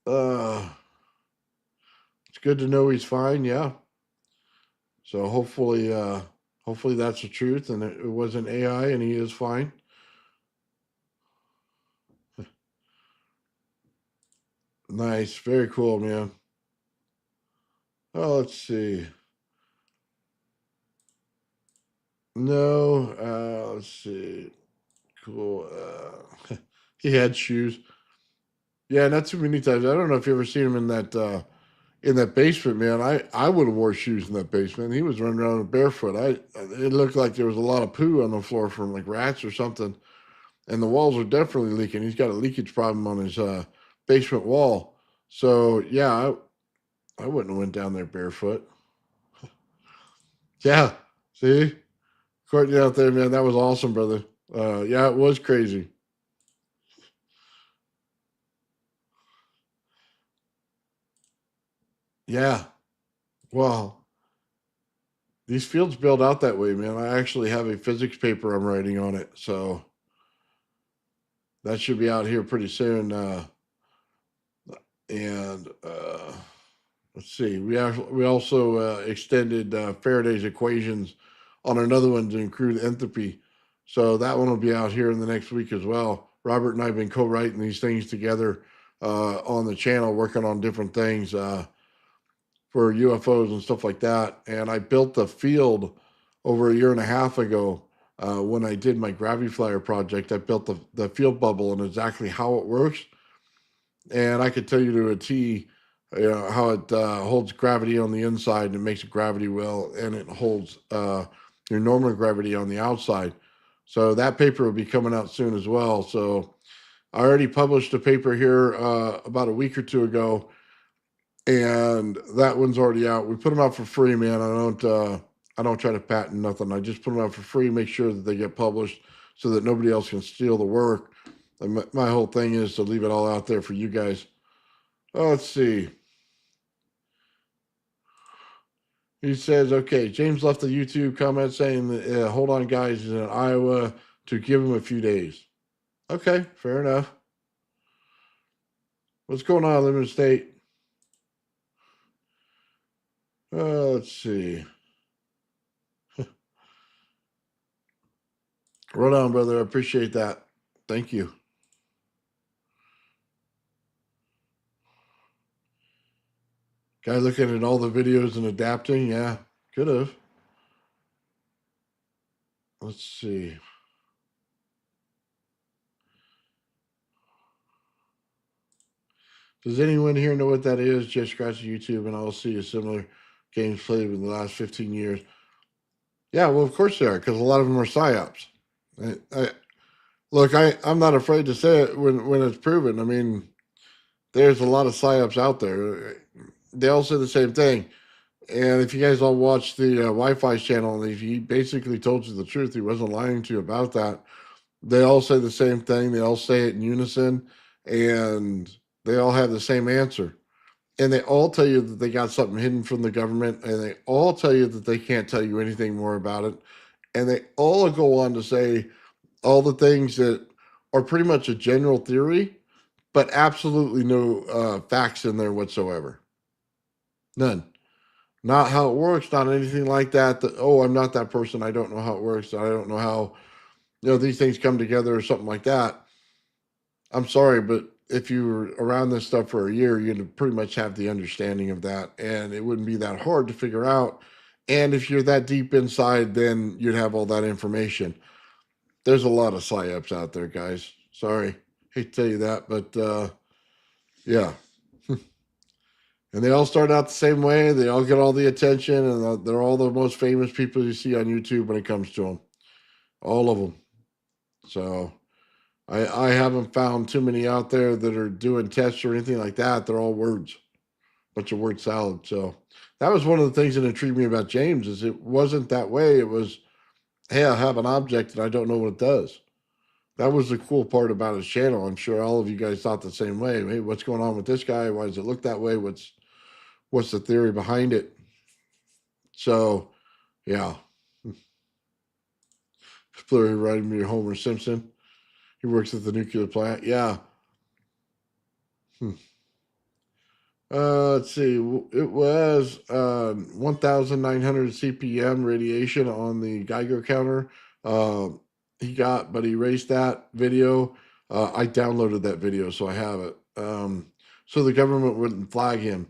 Uh, it's good to know he's fine. Yeah. So hopefully that's the truth, and it wasn't AI, and he is fine. Nice, very cool, man. Oh, let's see. No, let's see. Cool. He had shoes. Yeah, not too many times. I don't know if you ever seen him in that basement, man. I would have wore shoes in that basement. He was running around barefoot. It looked like there was a lot of poo on the floor from like rats or something, and the walls are definitely leaking. He's got a leakage problem on his basement wall. So yeah, I wouldn't have went down there barefoot. Yeah, see, Courtney out there, man, that was awesome, brother. Yeah, it was crazy. Yeah, well, these fields build out that way, man. I actually have a physics paper I'm writing on it, so that should be out here pretty soon. And let's see, we also extended Faraday's equations on another one to include entropy, so that one will be out here in the next week as well. Robert and I have been co-writing these things together on the channel, working on different things for UFOs and stuff like that. And I built the field over a year and a half ago when I did my gravity flyer project. I built the field bubble and exactly how it works, and I could tell you to a T, how it holds gravity on the inside and makes a gravity well, and it holds your normal gravity on the outside. So that paper will be coming out soon as well. So I already published a paper here about a week or two ago, and that one's already out. We put them out for free, man. I don't try to patent nothing. I just put them out for free, make sure that they get published so that nobody else can steal the work. And my whole thing is to leave it all out there for you guys. Oh, let's see. He says, okay, James left a YouTube comment saying, that, hold on, guys, he's in Iowa, to give him a few days. Okay, fair enough. What's going on, Limited State? Let's see. Right on, brother. I appreciate that. Thank you. Guy looking at all the videos and adapting. Yeah, could have. Let's see. Does anyone here know what that is? Just scratch YouTube and I'll see a similar games played in the last 15 years. Yeah, well, of course they are, because a lot of them are psyops. Look, I'm not afraid to say it when it's proven. I mean, there's a lot of psyops out there. They all say the same thing. And if you guys all watch the Wi-Fi channel, and he basically told you the truth. He wasn't lying to you about that. They all say the same thing. They all say it in unison, and they all have the same answer. And they all tell you that they got something hidden from the government, and they all tell you that they can't tell you anything more about it. And they all go on to say all the things that are pretty much a general theory, but absolutely no facts in there whatsoever. None. not how it works, not anything like that. Oh, I'm not that person. I don't know how it works. I don't know how these things come together or something like that. I'm sorry, but if you were around this stuff for a year, you'd pretty much have the understanding of that, and it wouldn't be that hard to figure out. And if you're that deep inside, then you'd have all that information. There's a lot of psyops out there, guys. Sorry, hate to tell you that, but yeah. And they all start out the same way. They all get all the attention, and they're all the most famous people you see on YouTube when it comes to them. All of them. So I haven't found too many out there that are doing tests or anything like that. They're all words, bunch of word salad. So that was one of the things that intrigued me about James is it wasn't that way. It was, hey, I have an object and I don't know what it does. That was the cool part about his channel. I'm sure all of you guys thought the same way. Hey, what's going on with this guy? Why does it look that way? What's the theory behind it? So yeah. Flurry reminded me of Homer Simpson. He works at the nuclear plant. Yeah. Hmm. Let's see. It was 1,900 CPM radiation on the Geiger counter. Uh, he got, but he erased that video. I downloaded that video, so I have it. So the government wouldn't flag him.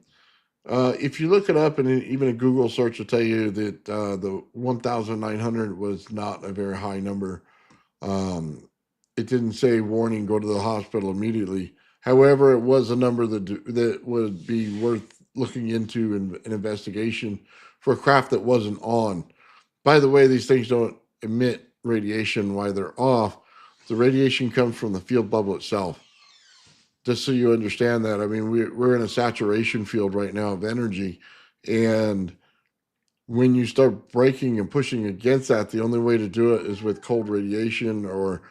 If you look it up, and even a Google search will tell you that the 1,900 was not a very high number. Um, it didn't say warning, go to the hospital immediately. However, it was a number that would be worth looking into in an investigation for a craft that wasn't on. By the way, these things don't emit radiation while they're off. The radiation comes from the field bubble itself. Just so you understand that, I mean, we're in a saturation field right now of energy, and when you start breaking and pushing against that, the only way to do it is with cold radiation or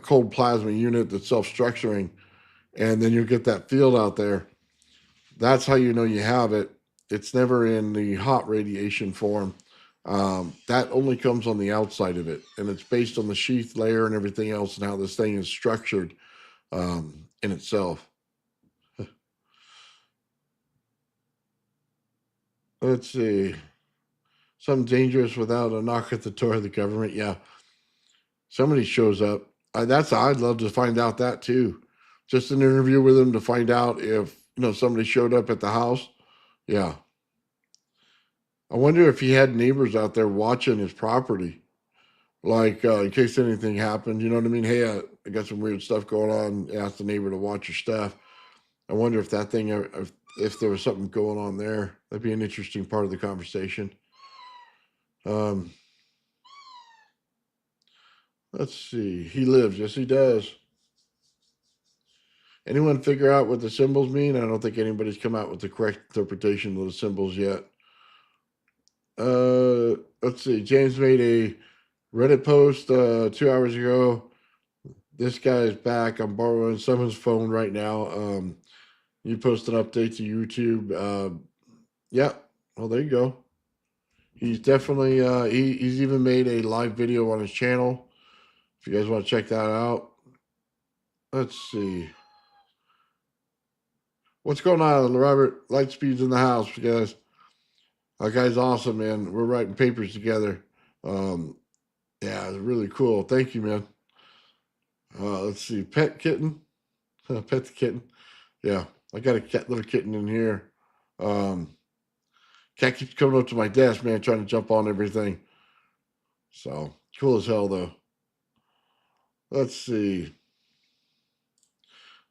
cold plasma unit that's self-structuring, and then you get that field out there. That's how you know you have it. It's never in the hot radiation form. That only comes on the outside of it, and it's based on the sheath layer and everything else and how this thing is structured in itself. Let's see. Something dangerous without a knock at the door of the government. Yeah, somebody shows up. I'd love to find out that too. Just an interview with him to find out if somebody showed up at the house. Yeah, I wonder if he had neighbors out there watching his property, like in case anything happened. You know what I mean? Hey, I got some weird stuff going on. Ask the neighbor to watch your stuff. I wonder if that thing, if there was something going on there. That'd be an interesting part of the conversation. Um, let's see. He lives. Yes, he does. Anyone figure out what the symbols mean? I don't think anybody's come out with the correct interpretation of the symbols yet. Let's see. James made a Reddit post 2 hours ago. This guy is back. I'm borrowing someone's phone right now. You post an update to YouTube. Yeah. Well, there you go. He's definitely he's even made a live video on his channel. If you guys want to check that out. Let's see. What's going on, Robert? Lightspeed's in the house, guys. That guy's awesome, man. We're writing papers together. Um, yeah, it's really cool. Thank you, man. Let's see. Pet kitten. Pet the kitten. Yeah, I got a little kitten in here. Um, cat keeps coming up to my desk, man, trying to jump on everything. So cool as hell, though. Let's see.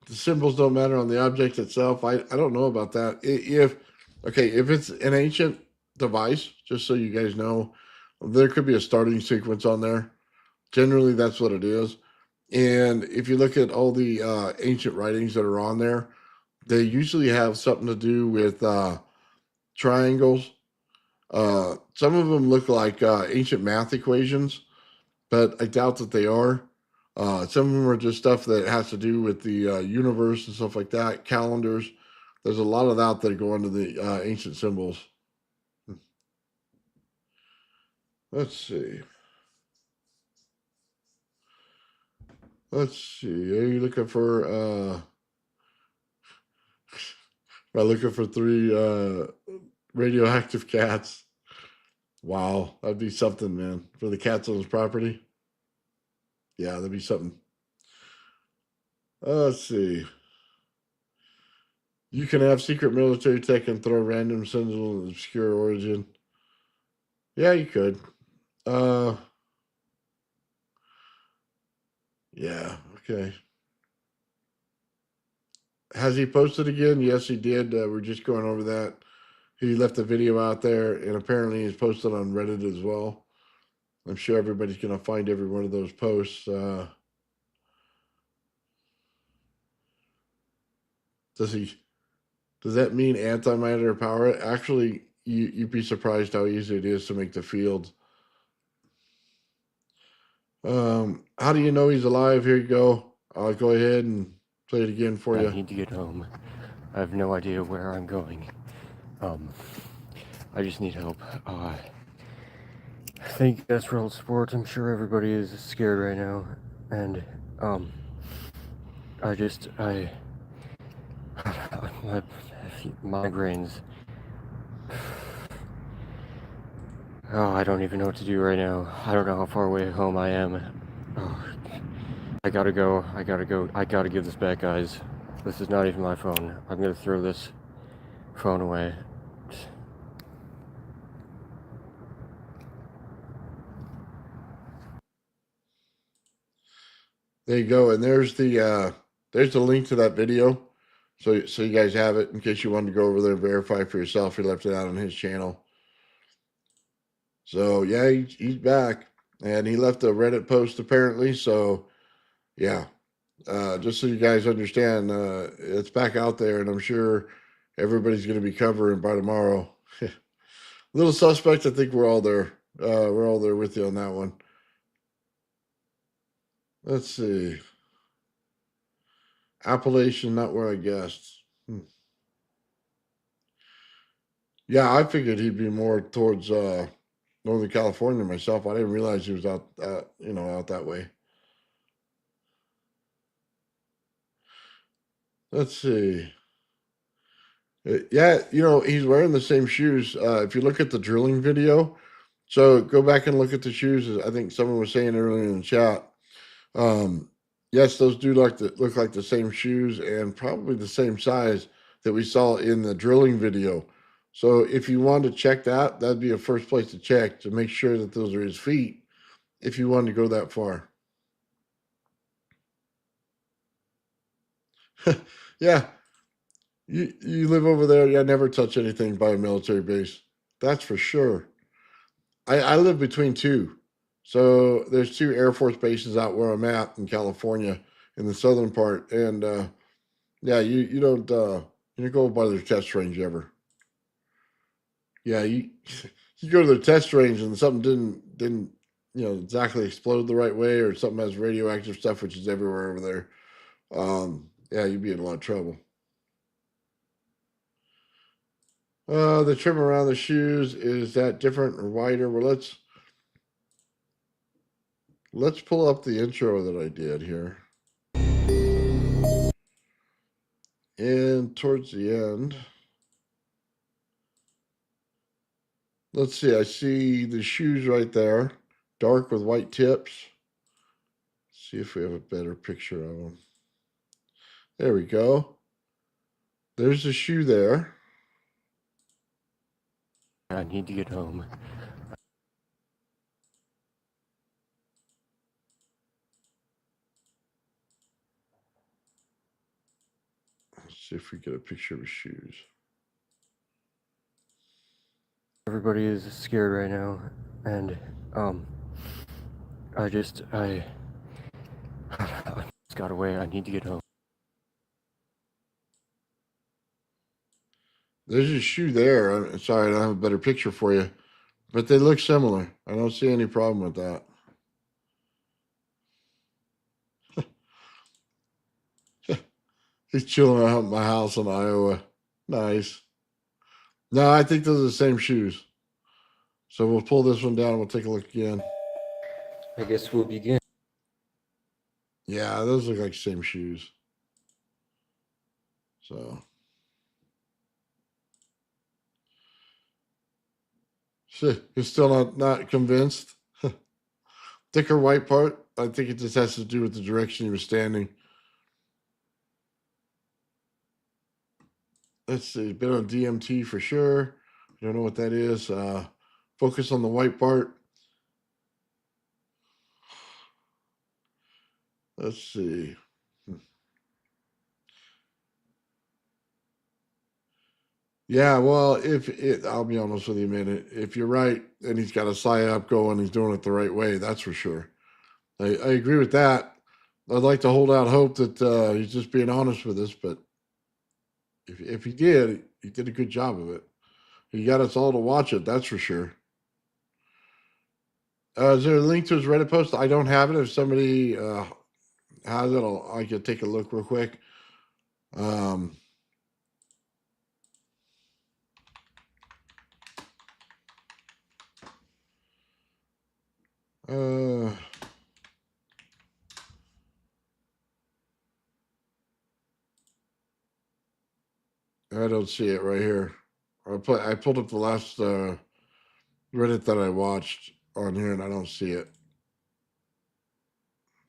The symbols don't matter on the object itself. I don't know about that. If it's an ancient device, just so you guys know, there could be a starting sequence on there. Generally, that's what it is. And if you look at all the ancient writings that are on there, they usually have something to do with triangles. Some of them look like ancient math equations, but I doubt that they are. Some of them are just stuff that has to do with the universe and stuff like that, calendars. There's a lot of that go into the ancient symbols. Let's see. Let's see. Are you looking for am I looking for three radioactive cats. Wow, that'd be something, man. For the cats on his property. Yeah, that'd be something. Let's see. You can have secret military tech and throw random symbols of obscure origin. Yeah, you could. Yeah, okay. Has he posted again? Yes, he did. We're just going over that. He left a video out there, and apparently he's posted on Reddit as well. I'm sure everybody's going to find every one of those posts. Does he? Does that mean antimatter power? Actually, you'd be surprised how easy it is to make the field. How do you know he's alive? Here you go. I'll go ahead and play it again for you. I need to get home. I have no idea where I'm going. I just need help. Thank you guys for all the support. I'm sure everybody is scared right now. And, my migraines. Oh, I don't even know what to do right now. I don't know how far away home I am. Oh, I gotta go. I gotta give this back, guys. This is not even my phone. I'm gonna throw this phone away. There you go. And there's the link to that video. So you guys have it in case you wanted to go over there and verify for yourself. He left it out on his channel. So yeah, he's back. And he left a Reddit post apparently. So yeah. Just so you guys understand, it's back out there, and I'm sure everybody's going to be covering by tomorrow. Little suspect, I think we're all there. We're all there with you on that one. Let's see. Appalachian, not where I guessed. Yeah, I figured he'd be more towards Northern California myself. I didn't realize he was out, out that way. Let's see. Yeah, he's wearing the same shoes. If you look at the drilling video, so go back and look at the shoes. I think someone was saying earlier in the chat. Yes, those do look like the same shoes and probably the same size that we saw in the drilling video. So if you want to check that, that'd be a first place to check to make sure that those are his feet if you wanted to go that far. Yeah, you live over there. Yeah, never touch anything by a military base. That's for sure. I live between two. So there's two Air Force bases out where I'm at in California in the southern part. And yeah, you don't go by their test range ever. Yeah, you you go to their test range and something didn't exactly explode the right way, or something has radioactive stuff, which is everywhere over there. Yeah, you'd be in a lot of trouble. The trim around the shoes, is that different or wider? Well, let's pull up the intro that I did here. And towards the end, let's see, I see the shoes right there, dark with white tips. Let's see if we have a better picture of them. There we go. There's the shoe there. I need to get home. Let's see if we get a picture of his shoes. Everybody is scared right now, and I just got away. I need to get home. There's a shoe there. I'm sorry, I don't have a better picture for you, but they look similar. I don't see any problem with that. He's chilling out at my house in Iowa. Nice. No, I think those are the same shoes. So we'll pull this one down and we'll take a look again. I guess we'll begin. Yeah, those look like same shoes. So You're still not convinced? Thicker white part? I think it just has to do with the direction you were standing. Let's see. Been on DMT for sure. I don't know what that is. Focus on the white part. Let's see. Yeah, well, I'll be honest with you, man. If you're right, and he's got a psyop going, he's doing it the right way. That's for sure. I agree with that. I'd like to hold out hope that he's just being honest with us, but if he did a good job of it. He got us all to watch it. That's for sure. Is there a link to his Reddit post? I don't have it. If somebody has it, I could take a look real quick. Um, uh, I don't see it right here. I pulled up the last Reddit that I watched on here, and I don't see it.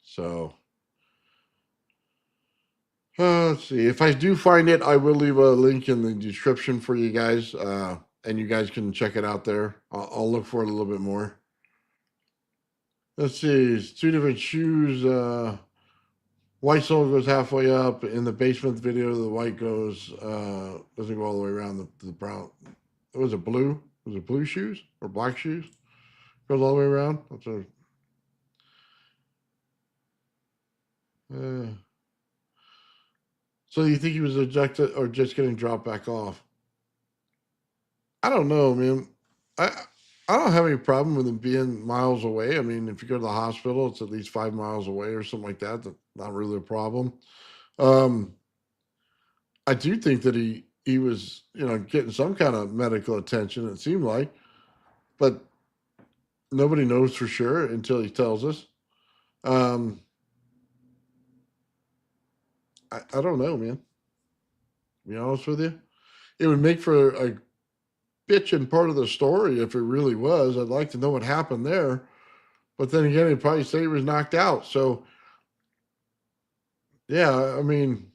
So let's see. If I do find it, I will leave a link in the description for you guys, and you guys can check it out there. I'll look for it a little bit more. Let's see. It's two different shoes. White sole goes halfway up. In the basement video, the white goes doesn't go all the way around the brown. Was it blue? Was it blue shoes or black shoes? Goes all the way around. That's so you think he was ejected or just getting dropped back off? I don't know, man. I I don't have any problem with him being miles away. I mean, if you go to the hospital, it's at least 5 miles away or something like that. That's not really a problem. Um, I do think that he was, getting some kind of medical attention, it seemed like, but nobody knows for sure until he tells us. Um, I don't know, man. To be honest with you, it would make for a bitchin' part of the story if it really was. I'd like to know what happened there, but then again, he'd probably say he was knocked out. So yeah, I mean,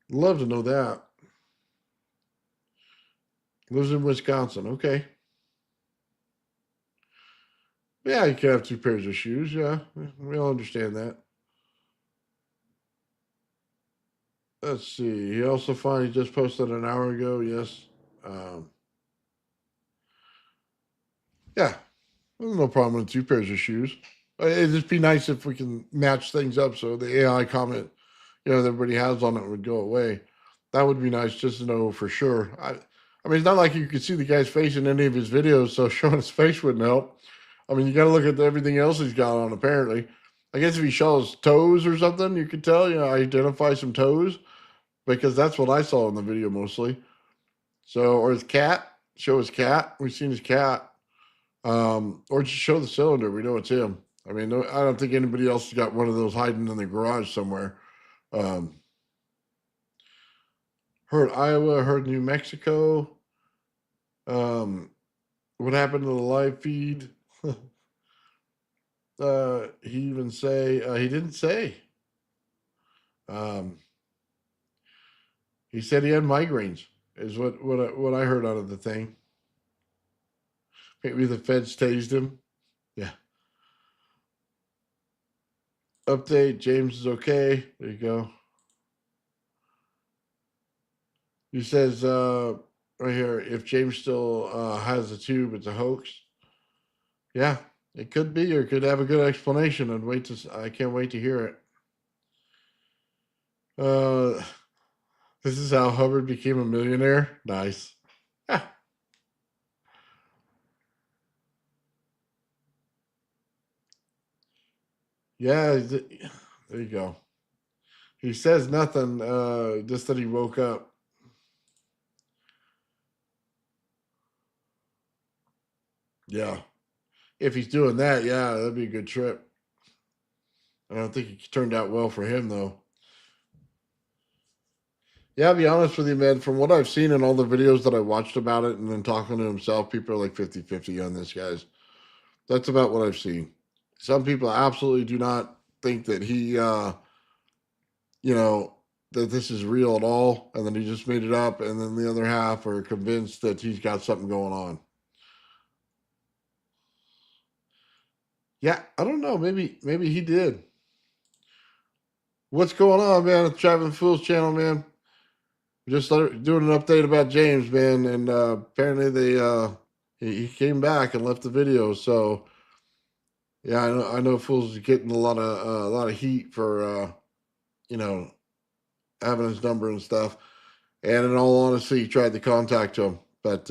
love to know that. Lives in Wisconsin. Okay. Yeah, you can have two pairs of shoes. Yeah, we all understand that. Let's see. He also finally just posted an hour ago. Yes. Um, yeah, there's no problem with two pairs of shoes. It'd just be nice if we can match things up so the AI comment, that everybody has on it would go away. That would be nice just to know for sure. I mean, it's not like you could see the guy's face in any of his videos, so showing his face wouldn't help. I mean, you got to look at everything else he's got on, apparently. I guess if he shows toes or something, you could tell, identify some toes because that's what I saw in the video mostly. So, or his cat, show his cat. We've seen his cat. Or just show the cylinder. We know it's him. I mean, no, I don't think anybody else has got one of those hiding in the garage somewhere. Um, heard Iowa, heard New Mexico. What happened to the live feed? He even say he didn't say. Um, he said he had migraines. Is what I heard out of the thing. Maybe the feds tased him. Yeah. Update: James is okay. There you go. He says right here, if James still has the tube, it's a hoax. Yeah, it could be, or could have a good explanation. I can't wait to hear it. Uh, this is how Hubbard became a millionaire. Nice. Yeah, there you go. He says nothing, just that he woke up. Yeah. If he's doing that, yeah, that'd be a good trip. I don't think it turned out well for him, though. Yeah, I'll be honest with you, man. From what I've seen in all the videos that I watched about it and then talking to himself, people are like 50-50 on this, guys. That's about what I've seen. Some people absolutely do not think that he, you know, that this is real at all, and then he just made it up. And then the other half are convinced that he's got something going on. Yeah, I don't know. Maybe he did. What's going on, man? At the Traveling Fools channel, man. Just doing an update about James, man, and apparently he came back and left the video. So yeah, I know Fools is getting a lot of heat for you know having his number and stuff. And in all honesty, he tried to contact him, but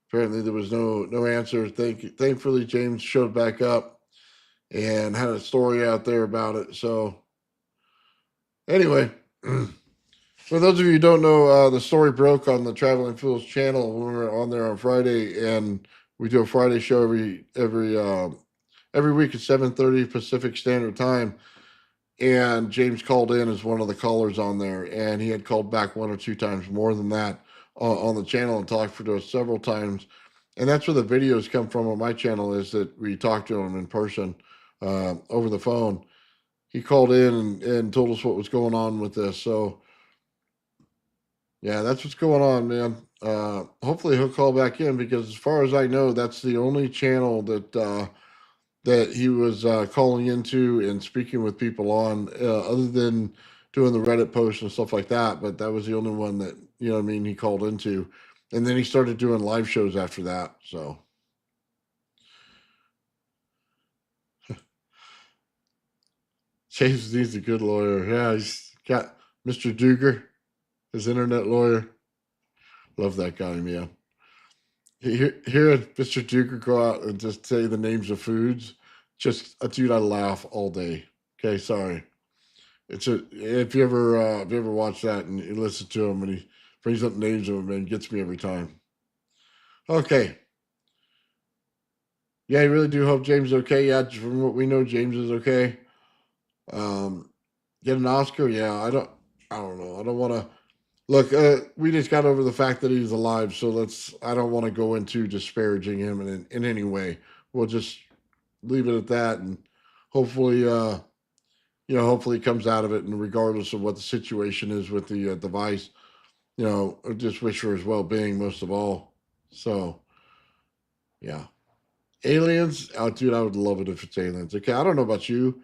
apparently there was no answer. Thankfully, James showed back up and had a story out there about it. So anyway. For those of you who don't know, the story broke on the Traveling Fools channel when we were on there on Friday, and we do a Friday show every week at 7:30 Pacific Standard Time. And James called in as one of the callers on there, and he had called back one or two times more than that on the channel and talked to us several times. And that's where the videos come from on my channel, is that we talked to him in person over the phone. He called in and told us what was going on with this. So yeah, that's what's going on, man. Hopefully he'll call back in, because as far as I know, that's the only channel that he was calling into and speaking with people on, other than doing the Reddit posts and stuff like that. But that was the only one that, you know what I mean, he called into. And then he started doing live shows after that. So Chase needs a good lawyer. Yeah, he's got Mr. Duger, his internet lawyer. Love that guy, man. Hearing Mr. Duker go out and just say the names of foods, just dude, I laugh all day. Okay, sorry. If you ever watch that and you listen to him and he brings up names of them, man, gets me every time. Okay, yeah, I really do hope James is okay. Yeah, from what we know, James is okay. Um, get an Oscar? Yeah, I don't know. I don't want to look. We just got over the fact that he's alive, so I don't want to go into disparaging him in any way. We'll just leave it at that, and hopefully, hopefully he comes out of it. And regardless of what the situation is with the device, I just wish for his well-being most of all. So, yeah, aliens. Oh, dude, I would love it if it's aliens. Okay, I don't know about you,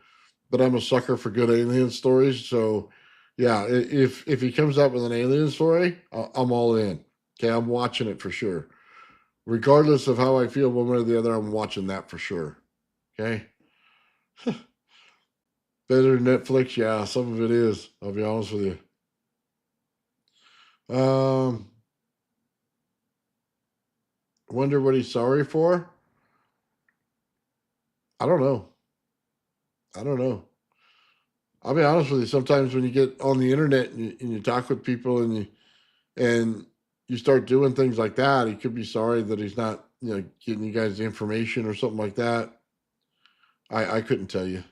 but I'm a sucker for good alien stories. So, yeah, if he comes up with an alien story, I'm all in. Okay, I'm watching it for sure. Regardless of how I feel one way or the other, I'm watching that for sure. Okay. Better than Netflix, yeah, some of it is. I'll be honest with you. Wonder what he's sorry for? I don't know. I don't know. I'll be honest with you. Sometimes when you get on the internet and you talk with people and you start doing things like that, he could be sorry that he's not, getting you guys the information or something like that. I couldn't tell you.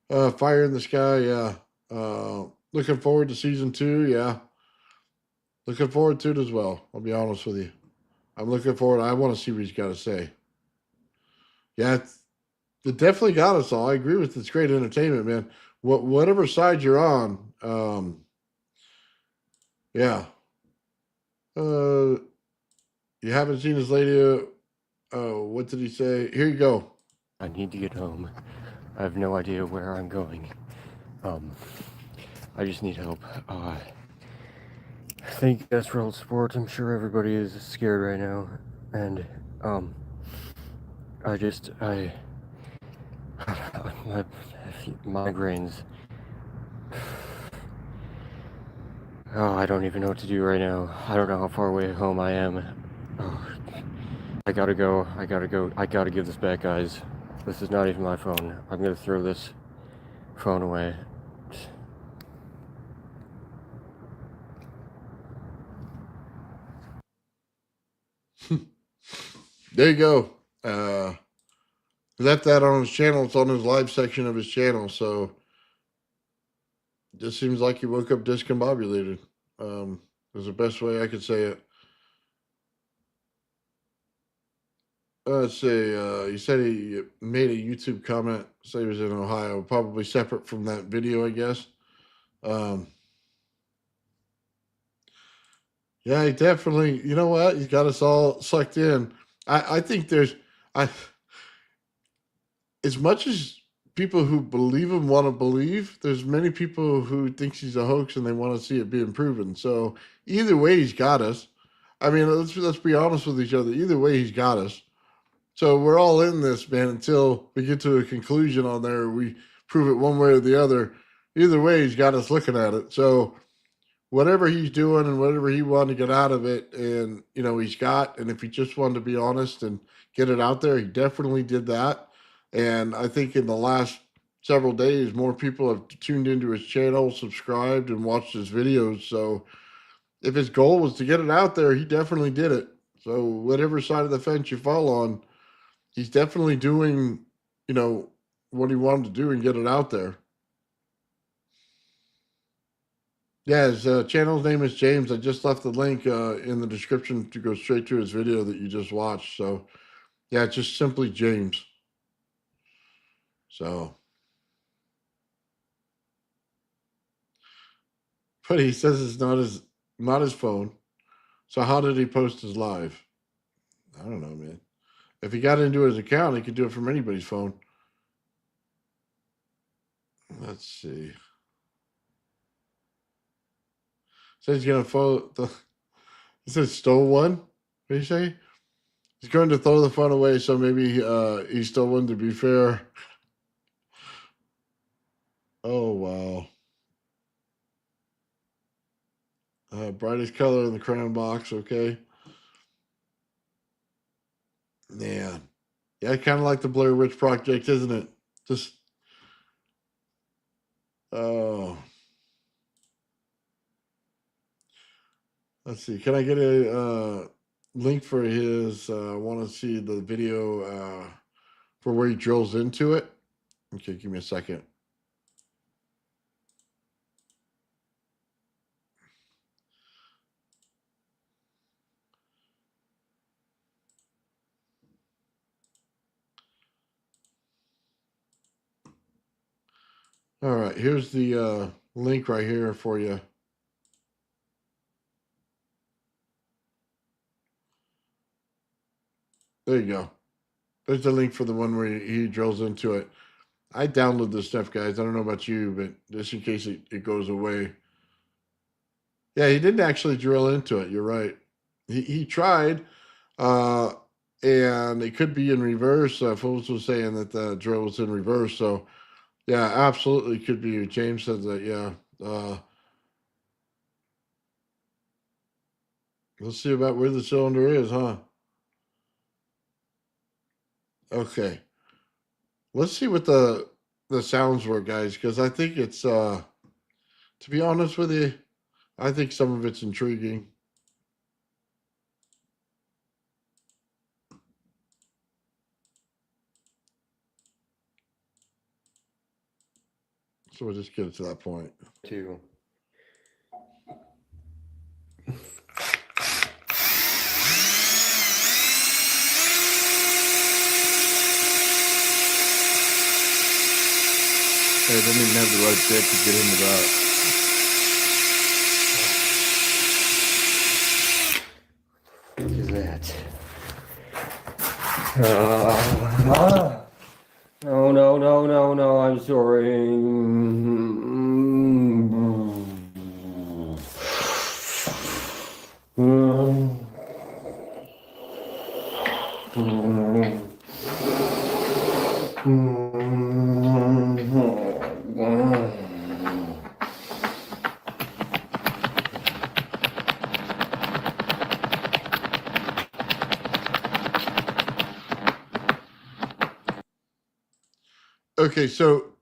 Fire in the Sky, yeah. Looking forward to season 2, yeah. Looking forward to it as well. I'll be honest with you. I'm looking forward. I want to see what he's got to say. Yeah, it definitely got us all. I agree with it's great entertainment, man. Whatever side you're on, yeah. You haven't seen his lady. What did he say? Here you go. I need to get home. I have no idea where I'm going. I just need help. Thank you guys for all the support. I'm sure everybody is scared right now. And, my migraines. Oh, I don't even know what to do right now. I don't know how far away home I am. Oh, I gotta go. I gotta give this back, guys. This is not even my phone. I'm gonna throw this phone away. There you go. Left that on his channel. It's on his live section of his channel. So Just seems like he woke up discombobulated. Is the best way I could say it. Let's see. He said he made a YouTube comment. Say he was in Ohio, probably separate from that video, I guess. Um, yeah, he definitely. You know what? He's got us all sucked in. I think I as much as people who believe him want to believe, there's many people who think he's a hoax and they want to see it being proven. So either way, he's got us. I mean, let's be honest with each other. Either way, he's got us. So we're all in this, man, until we get to a conclusion on there. We prove it one way or the other. Either way, he's got us looking at it. So whatever he's doing and whatever he wanted to get out of it, and he's got, and if he just wanted to be honest and get it out there, he definitely did that. And I think in the last several days, more people have tuned into his channel, subscribed, and watched his videos. So if his goal was to get it out there, he definitely did it. So whatever side of the fence you fall on, he's definitely doing, what he wanted to do and get it out there. Yeah, his channel's name is James. I just left the link in the description to go straight to his video that you just watched. So, yeah, it's just simply James. So, but he says it's not his phone. So how did he post his live? I don't know, man. If he got into his account, he could do it from anybody's phone. Let's see. Says he's gonna follow the. He says stole one. What did he say? He's going to throw the phone away, so maybe he stole one. To be fair. Oh wow. Brightest color in the crown box. Okay. Man. Yeah, kind of like the Blair Witch Project, isn't it? Just. Oh. Let's see. Can I get a link for his? I want to see the video for where he drills into it. Okay, give me a second. All right, here's the link right here for you. There you go. There's the link for the one where he drills into it. I download this stuff, guys. I don't know about you, but just in case it goes away. Yeah, he didn't actually drill into it. You're right. He tried, and it could be in reverse. Folks was saying that the drill was in reverse. So, yeah, absolutely could be. James said that, yeah. Let's see about where the cylinder is, huh? Okay. Let's see what the sounds were, guys, because I think it's to be honest with you, I think some of it's intriguing. So we'll just get it to that point. Too. I didn't even have the right bit to get into that. What is that? No, I'm sorry. Okay, so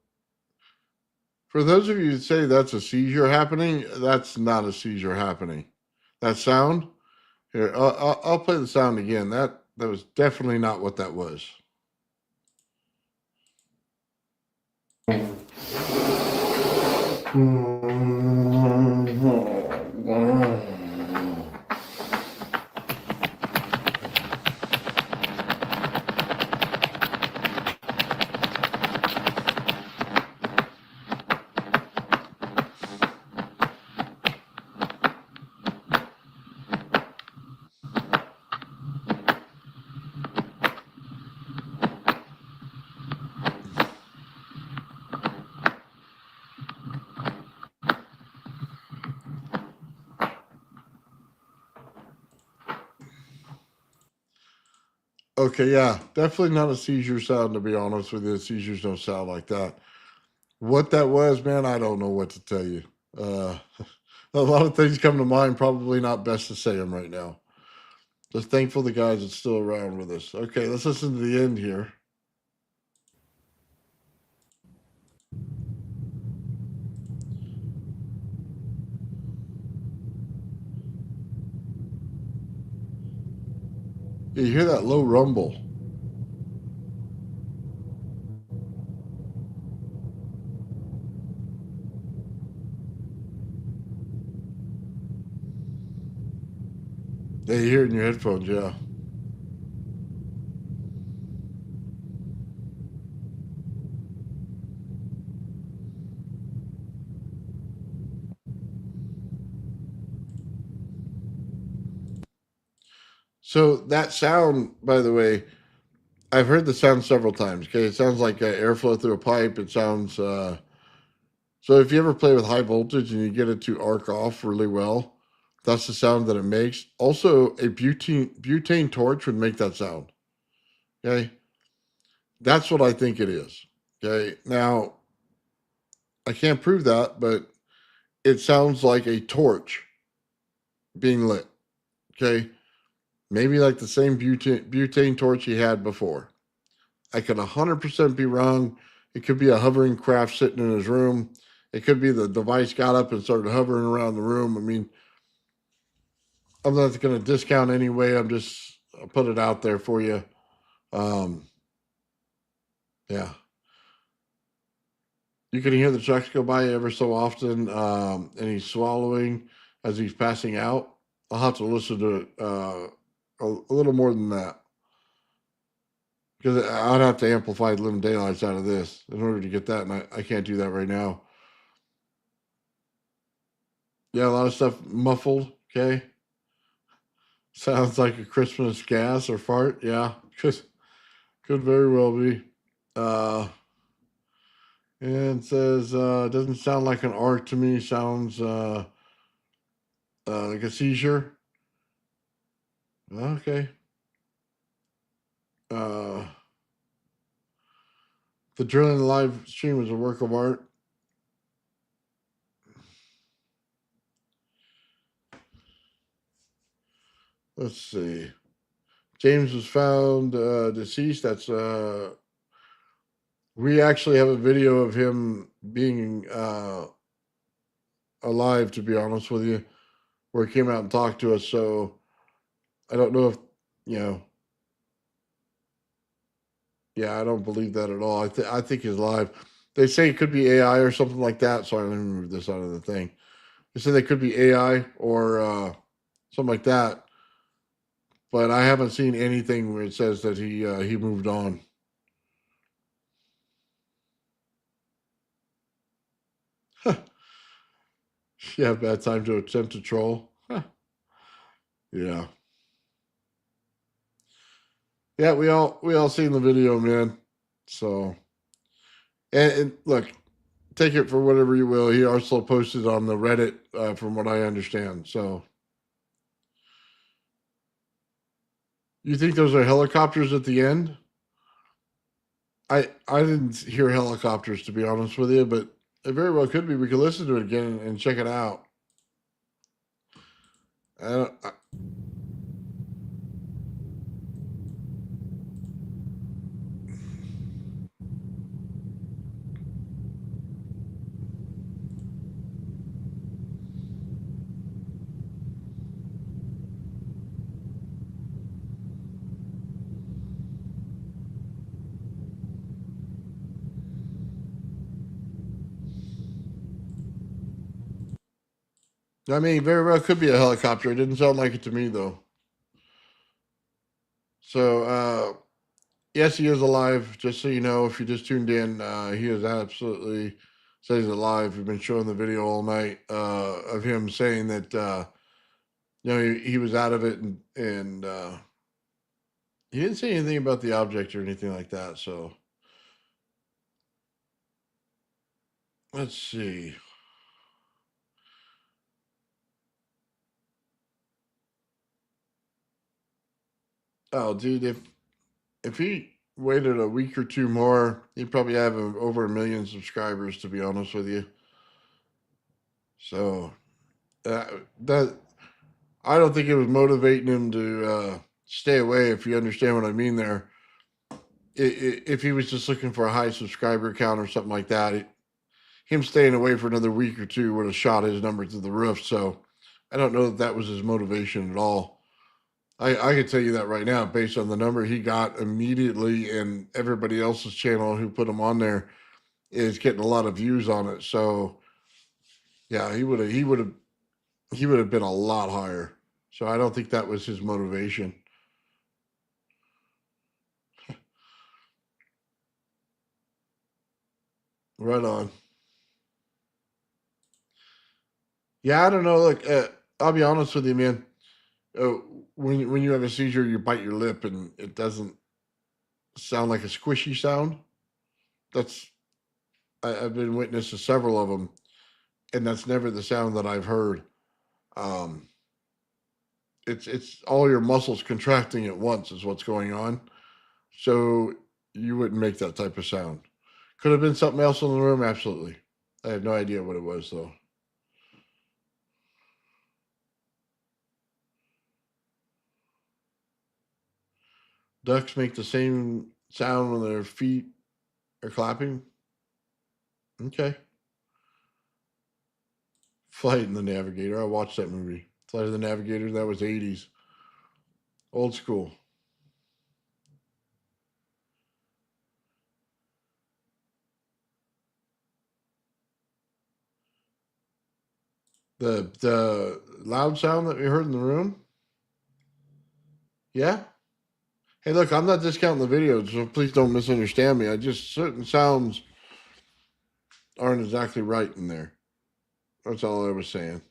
for those of you that say that's a seizure happening, that's not a seizure happening. That sound here, I'll play the sound again. That was definitely not what that was. Okay, yeah, definitely not a seizure sound, to be honest with you. Seizures don't sound like that. What that was, man, I don't know what to tell you. Uh, a lot of things come to mind, probably not best to say them right now. Just thankful the guys are still around with us. Okay, let's listen to the end here. Yeah, you hear that low rumble. Yeah, you hear it in your headphones, yeah. So that sound, by the way, I've heard the sound several times. Okay, it sounds like airflow through a pipe. It sounds so. If you ever play with high voltage and you get it to arc off really well, that's the sound that it makes. Also, a butane torch would make that sound. Okay, that's what I think it is. Okay, now I can't prove that, but it sounds like a torch being lit. Okay, maybe like the same butane torch he had before. I could 100% be wrong. It could be a hovering craft sitting in his room. It could be the device got up and started hovering around the room. I mean, I'm not going to discount anyway. I'll put it out there for you. Um, yeah. You can hear the trucks go by ever so often, and he's swallowing as he's passing out. I'll have to listen to it a little more than that because I'd have to amplify living daylights out of this in order to get that, and I can't do that right now. Yeah, a lot of stuff muffled. Okay, sounds like a Christmas gas or fart. Yeah, could very well be. Uh, and it says doesn't sound like an arc to me. Sounds like a seizure. Okay. Uh, the drilling live stream is a work of art. Let's see. James was found deceased. That's we actually have a video of him being alive. To be honest with you, where he came out and talked to us. So I don't know if you know. Yeah, I don't believe that at all. I think he's alive. They say it could be AI or something like that. Sorry, let me move this out of the thing. They say they could be AI or something like that. But I haven't seen anything where it says that he moved on. Yeah, bad time to attempt to troll. Yeah, yeah. We all seen the video, man. So and look, take it for whatever you will. He also posted on the Reddit, from what I understand. So you think those are helicopters at the end? I didn't hear helicopters, to be honest with you, but it very well could be. We could listen to it again and check it out. I don't, I, I mean, very well could be a helicopter. It didn't sound like it to me, though. So, yes, he is alive. Just so you know, if you just tuned in, he is absolutely says he's alive. We've been showing the video all night of him saying that he was out of it, and he didn't say anything about the object or anything like that. So let's see. Oh, dude, if he waited a week or two more, he'd probably have over 1 million subscribers. To be honest with you, so that I don't think it was motivating him to stay away. If you understand what I mean, there. If he was just looking for a high subscriber count or something like that, him staying away for another week or two would have shot his number through the roof. So I don't know that that was his motivation at all. I can tell you that right now, based on the number he got immediately, and everybody else's channel who put him on there is getting a lot of views on it. So yeah, he would have been a lot higher. So I don't think that was his motivation. Right on. Yeah, I don't know. Look, I'll be honest with you, man. Uh, when you have a seizure, you bite your lip, and it doesn't sound like a squishy sound. That's I've been witness to several of them, and that's never the sound that I've heard. Um, it's all your muscles contracting at once is what's going on. So you wouldn't make that type of sound. Could have been something else in the room, absolutely. I have no idea what it was though. Ducks make the same sound when their feet are clapping. Okay. Flight in the Navigator. I watched that movie. Flight of the Navigator. That was 80s. Old school. The loud sound that we heard in the room. Yeah. Hey, look, I'm not discounting the videos, so please don't misunderstand me. I just certain sounds aren't exactly right in there. That's all I was saying.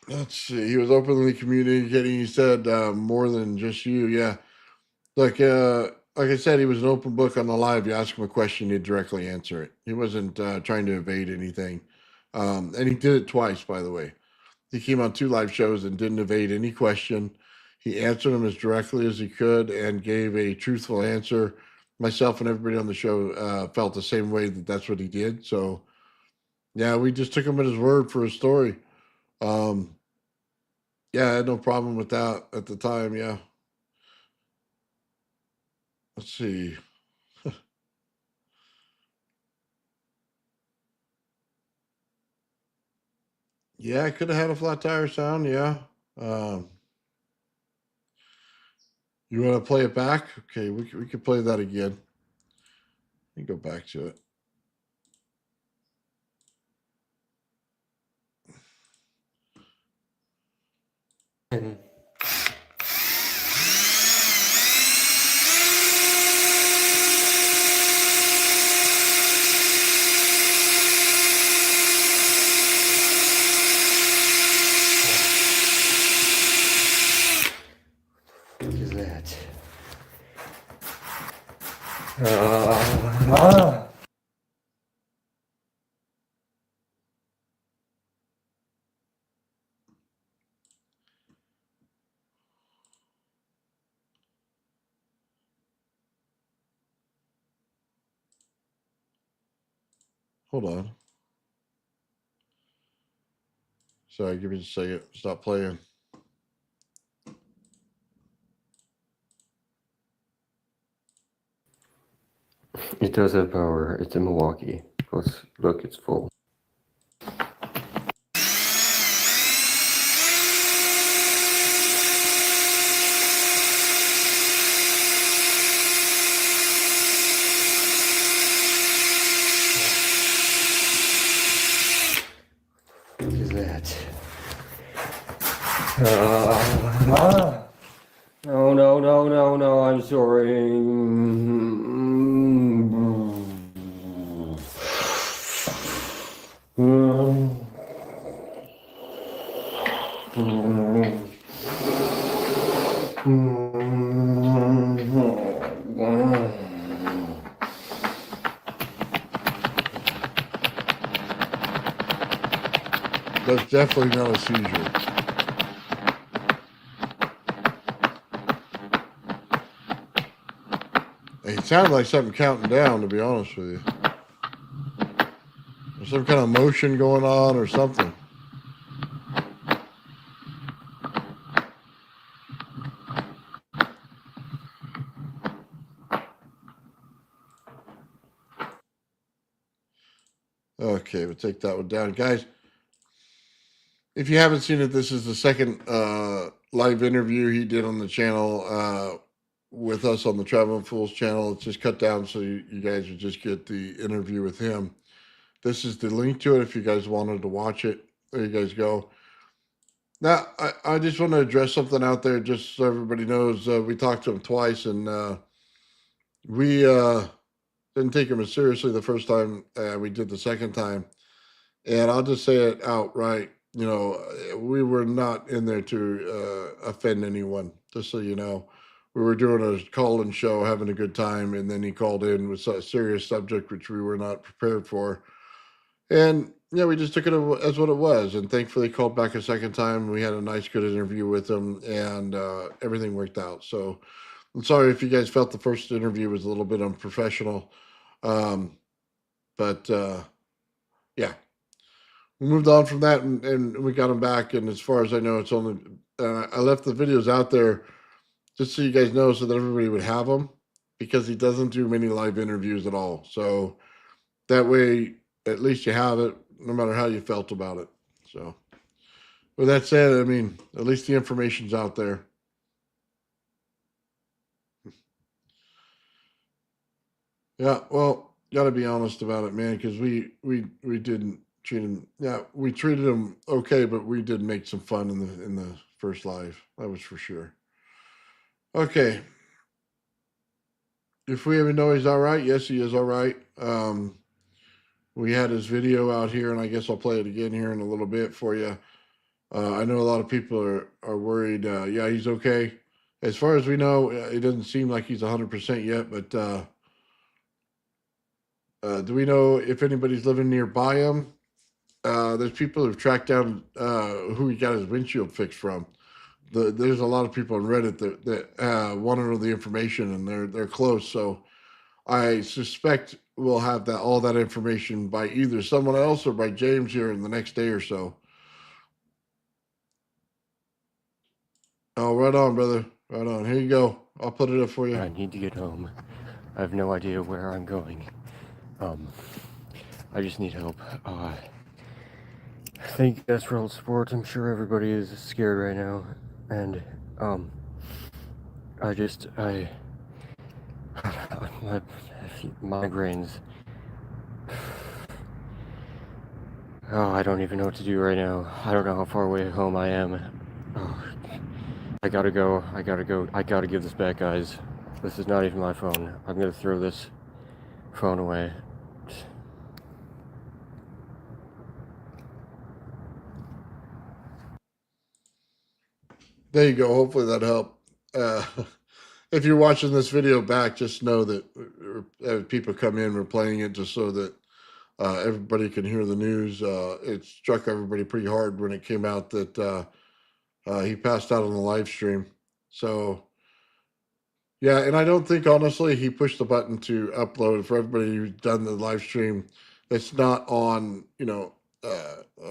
Let's see. He was openly communicating. He said more than just you. Yeah. Like I said, he was an open book on the live. You ask him a question, he'd directly answer it. He wasn't trying to evade anything. And he did it twice, by the way. He came on 2 live shows and didn't evade any question. He answered them as directly as he could and gave a truthful answer. Myself and everybody on the show felt the same way that that's what he did. So, yeah, we just took him at his word for his story. Um, yeah, I had no problem with that at the time. Yeah. Let's see. Yeah, I could have had a flat tire sound. Yeah. Um, you want to play it back? Okay, we could play that again. Let me go back to it. And what is that? Ah. Hold on. Sorry, give me a second. Stop playing. It does have power. It's in Milwaukee. Plus, look, it's full. that. No, no, no, no, no, I'm sorry. That's definitely not a seizure. It sounded like something counting down, to be honest with you. There's some kind of motion going on or something. Okay, we'll take that one down. Guys, if you haven't seen it, this is the second live interview he did on the channel with us on the Traveling Fools channel. It's just cut down so you guys would just get the interview with him. This is the link to it if you guys wanted to watch it. There you guys go. Now, I just want to address something out there just so everybody knows. We talked to him twice, and we didn't take him as seriously the first time we did the second time. And I'll just say it outright. You know, we were not in there to offend anyone, just so you know. We were doing a call-in show, having a good time, and then he called in with a serious subject, which we were not prepared for. And, yeah, we just took it as what it was. And thankfully, he called back a second time. We had a nice, good interview with him, and everything worked out. So I'm sorry if you guys felt the first interview was a little bit unprofessional. But yeah, we moved on from that, and we got him back. And as far as I know, it's only I left the videos out there just so you guys know, so that everybody would have them, because he doesn't do many live interviews at all. So that way, at least you have it, no matter how you felt about it. So with that said, I mean, at least the information's out there. Yeah, well, got to be honest about it, man, because we didn't treat him. Yeah, we treated him okay, but we did make some fun in the first live. That was for sure. Okay. If we ever know he's all right, yes, he is all right. We had his video out here, and I guess I'll play it again here in a little bit for you. I know a lot of people are worried. Yeah, he's okay. As far as we know, it doesn't seem like he's 100% yet, but do we know if anybody's living nearby him? There's people who've tracked down who he got his windshield fixed from. There's a lot of people on Reddit that want to know the information, and they're close. So I suspect we'll have all that information by either someone else or by James here in the next day or so. Oh, right on, brother. Right on. Here you go. I'll put it up for you. I need to get home. I have no idea where I'm going. I just need help. Thank you guys for all the support. I'm sure everybody is scared right now. And, my migraines. Oh, I don't even know what to do right now. I don't know how far away home I am. Oh, I gotta go. I gotta give this back, guys. This is not even my phone. I'm gonna throw this phone away. There you go. Hopefully that helped. If you're watching this video back, just know that people come in, we're playing it just so that everybody can hear the news. It struck everybody pretty hard when it came out that he passed out on the live stream. So, yeah, and I don't think, honestly, he pushed the button to upload. For everybody who's done the live stream, it's not on,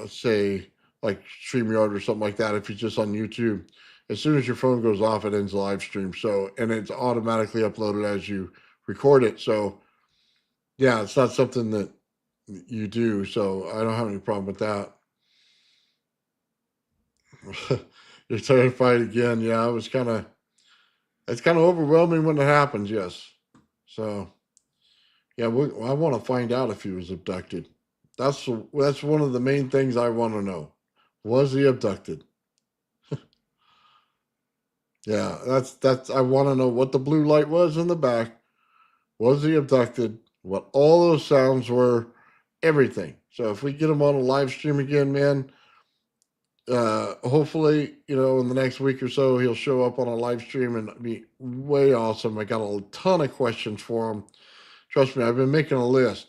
say, like StreamYard or something like that. If it's just on YouTube, as soon as your phone goes off, it ends the live stream. So, and it's automatically uploaded as you record it. So, yeah, it's not something that you do. So, I don't have any problem with that. You're terrified again. Yeah, it's kind of overwhelming when it happens. Yes. So, yeah, I want to find out if he was abducted. That's one of the main things I want to know. Was he abducted? Yeah, that's. I want to know what the blue light was in the back. Was he abducted? What all those sounds were, everything. So if we get him on a live stream again, man, hopefully, in the next week or so, he'll show up on a live stream and be way awesome. I got a ton of questions for him. Trust me, I've been making a list.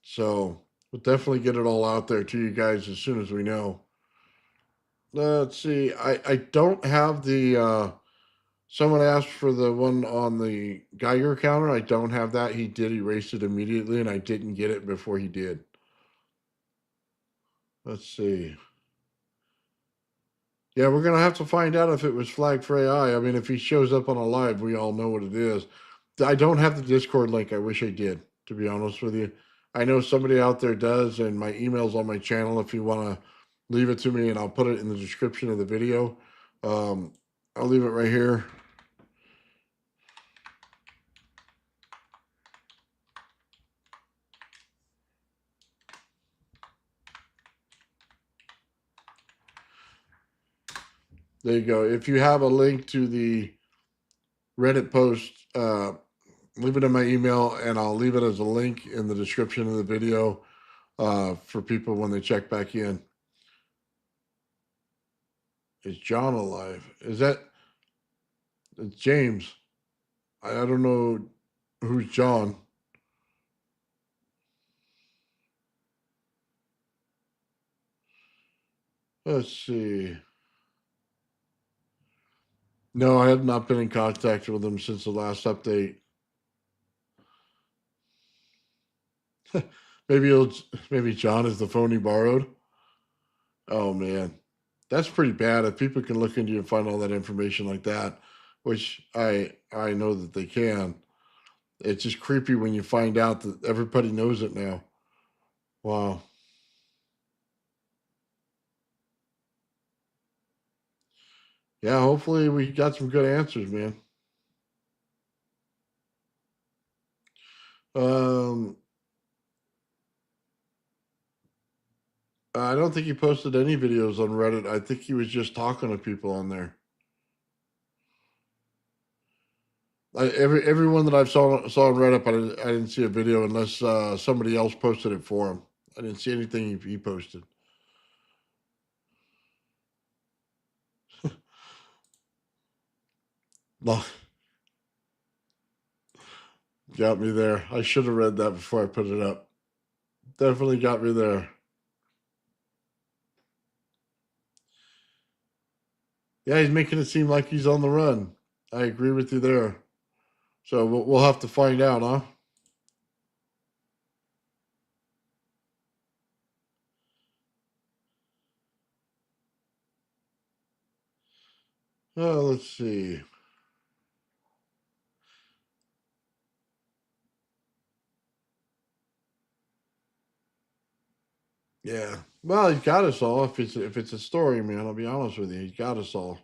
So we'll definitely get it all out there to you guys as soon as we know. Let's see. I don't have the. Someone asked for the one on the Geiger counter. I don't have that. He did erase it immediately, and I didn't get it before he did. Let's see. Yeah, we're gonna have to find out if it was flagged for AI. I mean, if he shows up on a live, we all know what it is. I don't have the Discord link. I wish I did, to be honest with you. I know somebody out there does, and my email's on my channel if you want to leave it to me, and I'll put it in the description of the video. I'll leave it right here. There you go. If you have a link to the Reddit post, leave it in my email, and I'll leave it as a link in the description of the video for people when they check back in. Is John alive? Is that it's James? I don't know who's John. Let's see. No, I have not been in contact with him since the last update. Maybe John is the phone he borrowed. Oh man, that's pretty bad. If people can look into you and find all that information like that, which I know that they can. It's just creepy when you find out that everybody knows it now. Wow. Yeah, hopefully we got some good answers, man. Um, I don't think he posted any videos on Reddit. I think he was just talking to people on there. Everyone that I've saw on Reddit, I didn't see a video unless somebody else posted it for him. I didn't see anything he posted. No, got me there. I should have read that before I put it up. Definitely got me there. Yeah, he's making it seem like he's on the run. I agree with you there. So we'll have to find out, huh? Let's see. Yeah. Well, he's got us all. If it's a story, man, I'll be honest with you, he's got us all.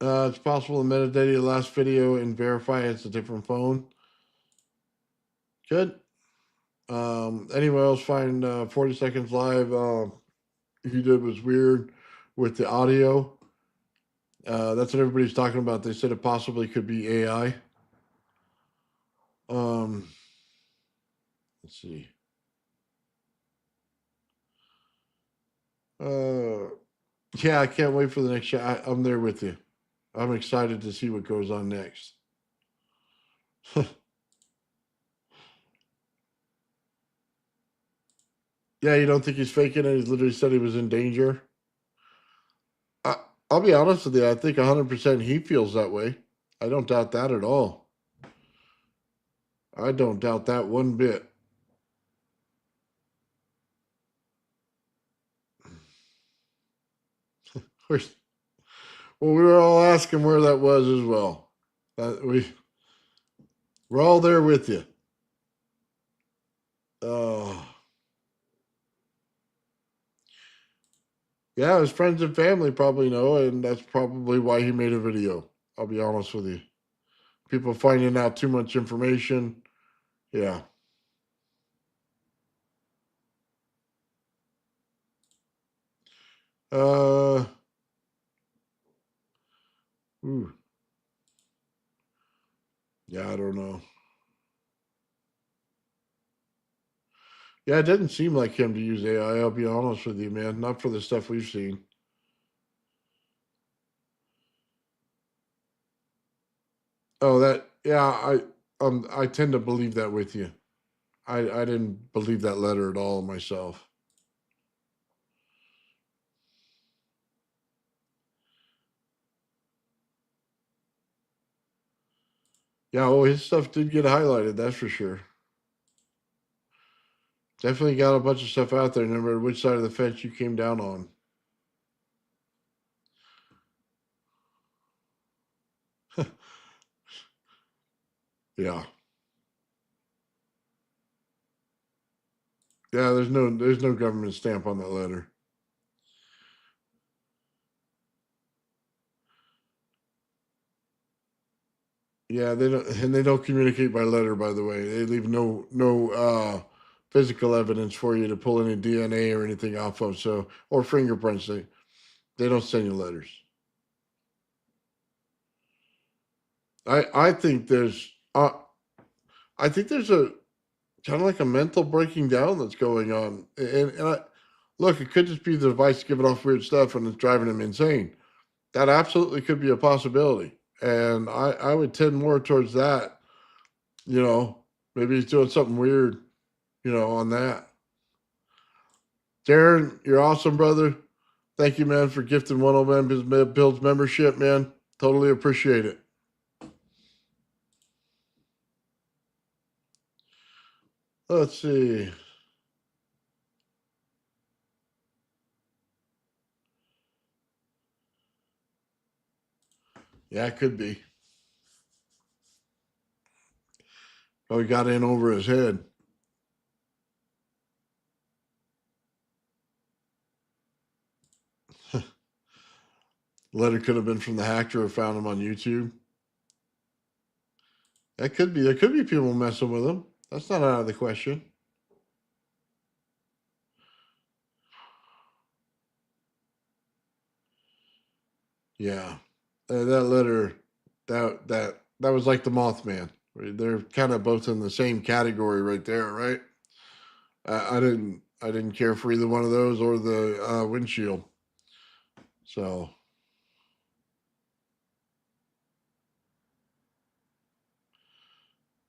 It's possible to metadata the last video and verify it's a different phone. Good. Anyway, else find 40 seconds live. He did was weird with the audio. That's what everybody's talking about. They said it possibly could be AI. Let's see. Yeah, I can't wait for the next show. I'm there with you. I'm excited to see what goes on next. Yeah, you don't think he's faking it? He literally said he was in danger. I, I'll be honest with you. I think 100% he feels that way. I don't doubt that at all. I don't doubt that one bit. Well, we were all asking where that was as well. We're all there with you. Oh, yeah, his friends and family probably know, and that's probably why he made a video. I'll be honest with you. People finding out too much information. Yeah. Ooh. Yeah, I don't know. Yeah, it didn't seem like him to use AI. I'll be honest with you, man. Not for the stuff we've seen. Oh, that yeah. I tend to believe that with you. I didn't believe that letter at all myself. Yeah, oh, his stuff did get highlighted. That's for sure. Definitely got a bunch of stuff out there. No matter which side of the fence you came down on. Yeah. Yeah, there's no government stamp on that letter. Yeah, they don't communicate by letter, by the way. They leave no physical evidence for you to pull any DNA or anything off of, so or fingerprints. They don't send you letters. I think there's a kind of like a mental breaking down that's going on. Look, it could just be the device giving off weird stuff and it's driving him insane. That absolutely could be a possibility. And I would tend more towards that. You know, maybe he's doing something weird, on that. Darren, you're awesome, brother. Thank you, man, for gifting 101 Builds membership, man. Totally appreciate it. Let's see. Yeah, it could be. Oh, he got in over his head. Letter could have been from the hacker who found him on YouTube. That could be. There could be people messing with him. That's not out of the question. Yeah, that letter, that was like the Mothman. They're kind of both in the same category right there, right? I didn't care for either one of those or the windshield. So,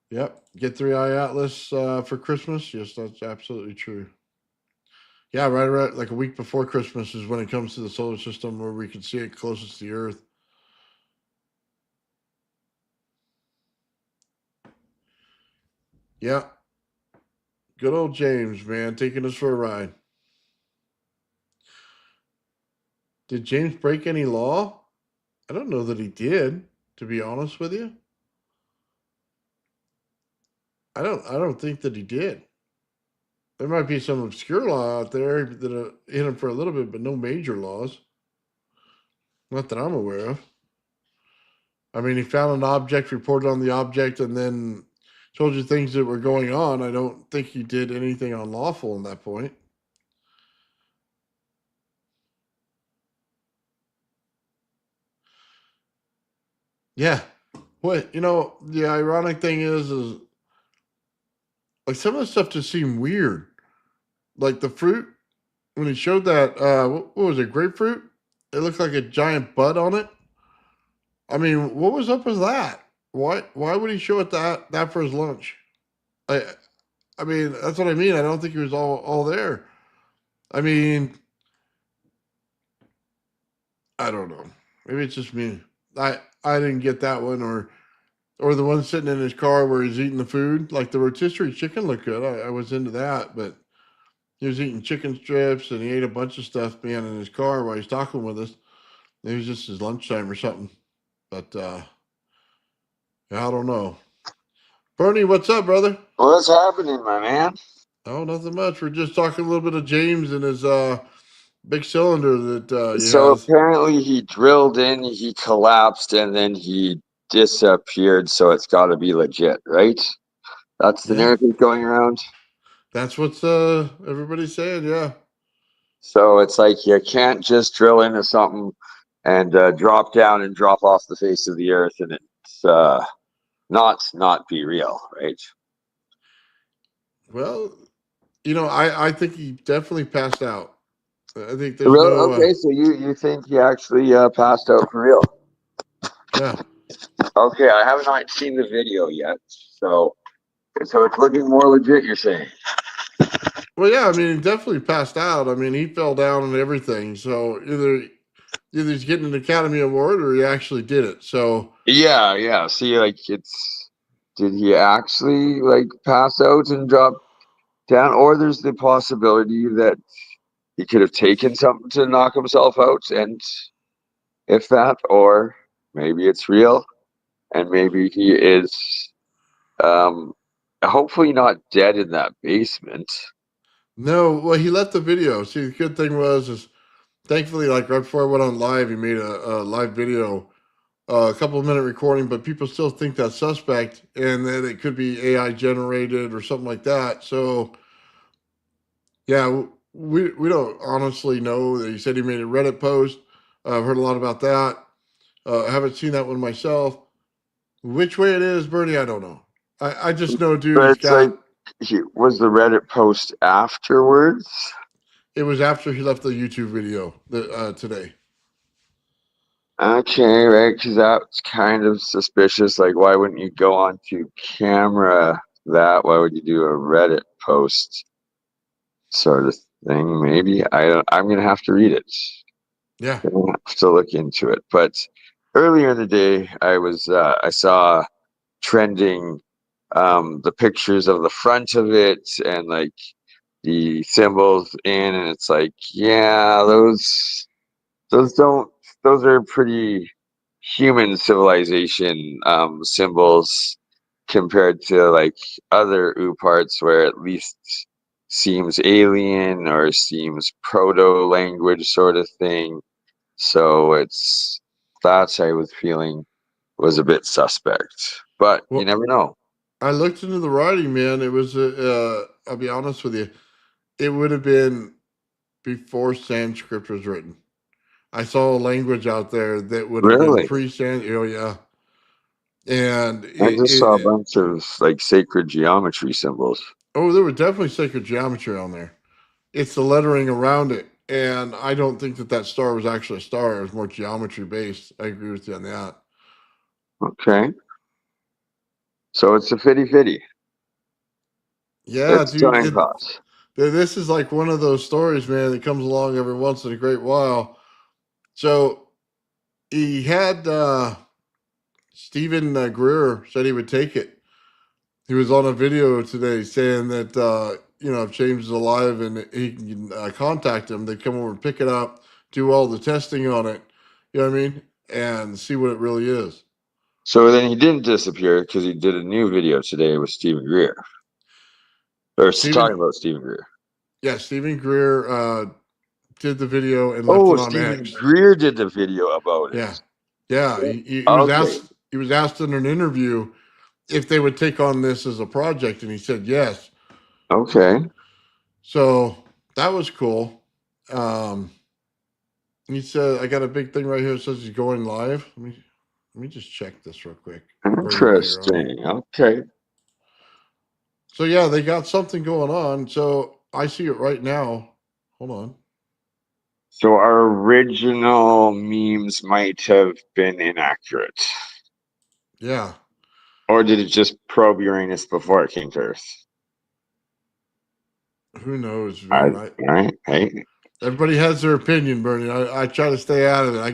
yep, get 3i Atlas for Christmas. Yes, that's absolutely true. Yeah, right, like a week before Christmas is when it comes to the solar system where we can see it closest to the Earth. Yeah, good old James, man, taking us for a ride. Did James break any law? I don't know that he did, to be honest with you. I don't think that he did. There might be some obscure law out there that hit him for a little bit, but no major laws. Not that I'm aware of. I mean, he found an object, reported on the object, and then told you things that were going on. I don't think he did anything unlawful in that point. Yeah. What the ironic thing is like some of the stuff just seemed weird. Like the fruit, when he showed that what was it, grapefruit? It looked like a giant bud on it. I mean, what was up with that? Why would he show it that for his lunch? I I mean, that's what I mean. I don't think he was all there. I mean, I don't know. Maybe it's just me. I didn't get that one, or the one sitting in his car where he's eating the food. Like the rotisserie chicken looked good. I was into that, but he was eating chicken strips and he ate a bunch of stuff, man, in his car while he's talking with us. It was just his lunchtime or something. But I don't know. Bernie, what's up, brother? What's happening, my man? Oh, nothing much. We're just talking a little bit of James and his big cylinder that he So has. apparently he drilled in, he collapsed, and then he disappeared. So it's got to be legit, right? That's the Yeah, narrative going around. that's what's everybody's saying. Yeah, So it's like you can't just drill into something and drop down and drop off the face of the earth and it's not be real, right? Well, I think he definitely passed out. I think there's Really? no, Okay, so you think he actually passed out for real? yeah. Okay, I have not seen the video yet, so it's looking more legit. You're saying? Well, yeah, I mean, he definitely passed out. I mean, he fell down and everything. So either he's getting an Academy Award or he actually did it. So Yeah, yeah. See, like did he actually like pass out and drop down, or there's the possibility that he could have taken something to knock himself out, and if that, or maybe it's real, and maybe he is, um, hopefully not dead in that basement. no, well, he left the video. See, the good thing is thankfully, like right before I went on live, he made a live video, a couple of minute recording, but people still think that's suspect and that it could be AI generated or something like that. So yeah, we don't honestly know. He said he made a Reddit post. I've heard a lot about that. I haven't seen that one myself. Which way it is, Bernie, I don't know. I just know, dude, But he's it's like, got. was the Reddit post afterwards? It was after he left the YouTube video today. Okay, right, because that's kind of suspicious. Like, why wouldn't you go onto camera that? Why would you do a Reddit post sort of thing? Maybe I don't. I'm gonna have to read it. Yeah. I'm gonna have to look into it. But earlier in the day, I saw trending the pictures of the front of it and like the symbols in, and it's like, yeah, those don't those are pretty human civilization symbols compared to like other U parts where at least seems alien or seems proto language sort of thing. So it's that I was feeling was a bit suspect, but you Well, never know. I looked into the writing, man. It was, I'll be honest with you, it would have been before Sanskrit was written. I saw a language out there that would have been Really, pre-Sanskrit. Oh, yeah. And I just saw a bunch of like sacred geometry symbols. oh, there was definitely sacred geometry on there. It's the lettering around it. And I don't think that star was actually a star. It was more geometry based. I agree with you on that. Okay, so it's a fitty fitty. Yeah, It's dude. time pass. This is like one of those stories, man, that comes along every once in a great while. So he had Stephen Greer said he would take it. He was on a video today saying that if James is alive and he can contact him, they'd come over and pick it up, do all the testing on it. You know what I mean? And see what it really is. So then he didn't disappear because he did a new video today with Stephen Greer, or talking Stephen, about Stephen Greer. yeah, Stephen Greer did the video and left Oh, it on Stephen X. Greer did the video about Yeah, it. yeah. He was Okay, asked. He was asked in an interview if they would take on this as a project, and he said yes. okay. So that was cool. Um, he said, "I got a big thing right here that says he's going live." Let me just check this real quick, Bernie, while you're on. Interesting. Okay. So yeah, they got something going on. So I see it right now. Hold on. So our original memes might have been inaccurate. Yeah, Or did it just probe Uranus before it came to Earth? who knows, man? Right? Hey, Everybody has their opinion, Bernie. I try to stay out of it. I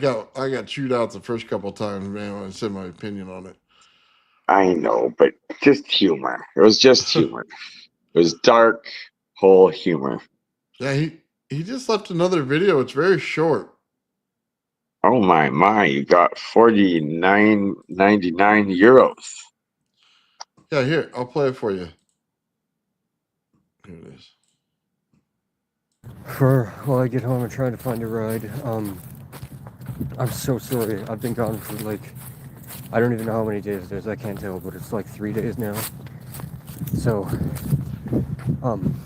got chewed out the first couple of times, man, when I said my opinion on I know, but just humor. It was just it. humor. It was dark, whole humor. Yeah, he just left another video. It's very short. Oh my, you got 49.99 euros. Yeah, here, I'll play it for you. Here it is. While I get home and trying to find a ride. I'm so sorry. I've been gone for like, I don't even know how many days it is. I can't tell, but it's like 3 days now. So, um,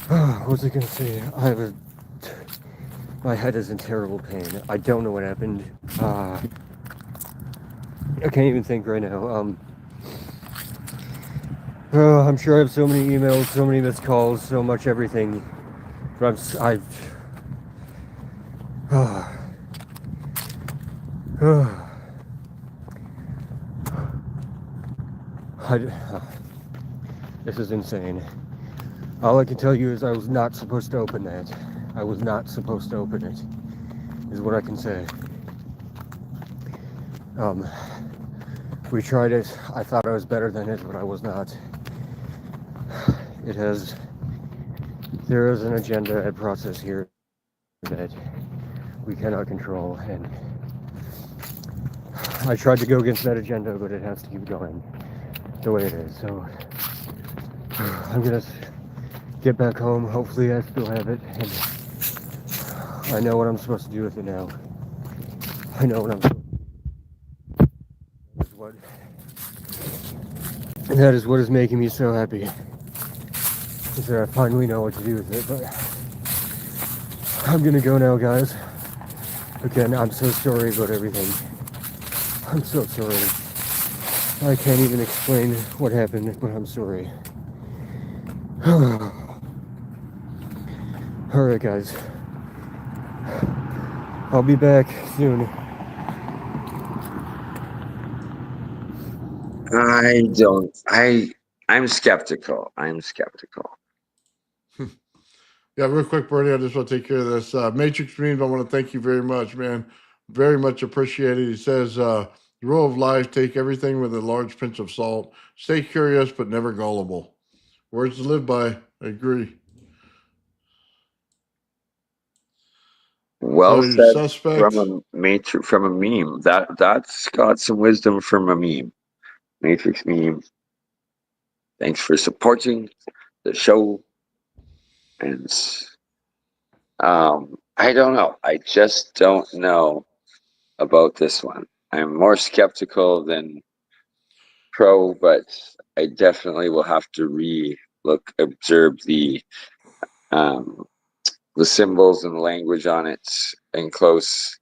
What was I gonna say? My head is in terrible pain. I don't know what happened. I can't even think right now. I'm sure I have so many emails, so many missed calls, so much everything. But this is insane. All I can tell you is I was not supposed to open that. I was not supposed to open it, is what I can say. We tried it. I thought I was better than it, but I was not. There is an agenda and process here that we cannot control, and I tried to go against that agenda, but it has to keep going the way it is. So I'm gonna get back home. Hopefully I still have it, and I know what I'm supposed to do with it now. I know what I'm supposed to do. That is what is making me so happy. Is that I finally know what to do with it, but I'm gonna go now, guys. Again, I'm so sorry about everything. I'm so sorry. I can't even explain what happened, but I'm sorry. Alright, guys. I'll be back soon. I'm skeptical. I'm skeptical. Yeah, real quick, Bernie, I just want to take care of this. Matrix Dreams, I want to thank you very much, man. Very much appreciated. He says, the rule of life, take everything with a large pinch of salt. Stay curious, but never gullible. Words to live by. I agree. Well So your said suspect, from a meme. That's got some wisdom from a meme. Matrix meme. Thanks for supporting the show. And I don't know. I just don't know about this one. I'm more skeptical than pro, but I definitely will have to observe the symbols and the language on it in close,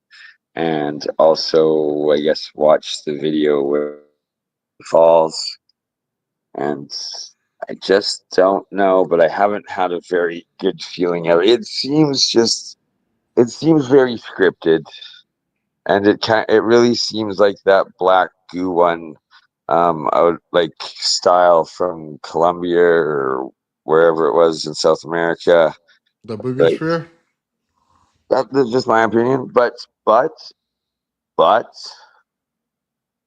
and also I guess watch the video where it falls. And I just don't know, but I haven't had a very good feeling of it. It seems very scripted, and it really seems like that black goo one, like style from Colombia or wherever it was in South America. the Like Boogosphere. that's just my opinion, but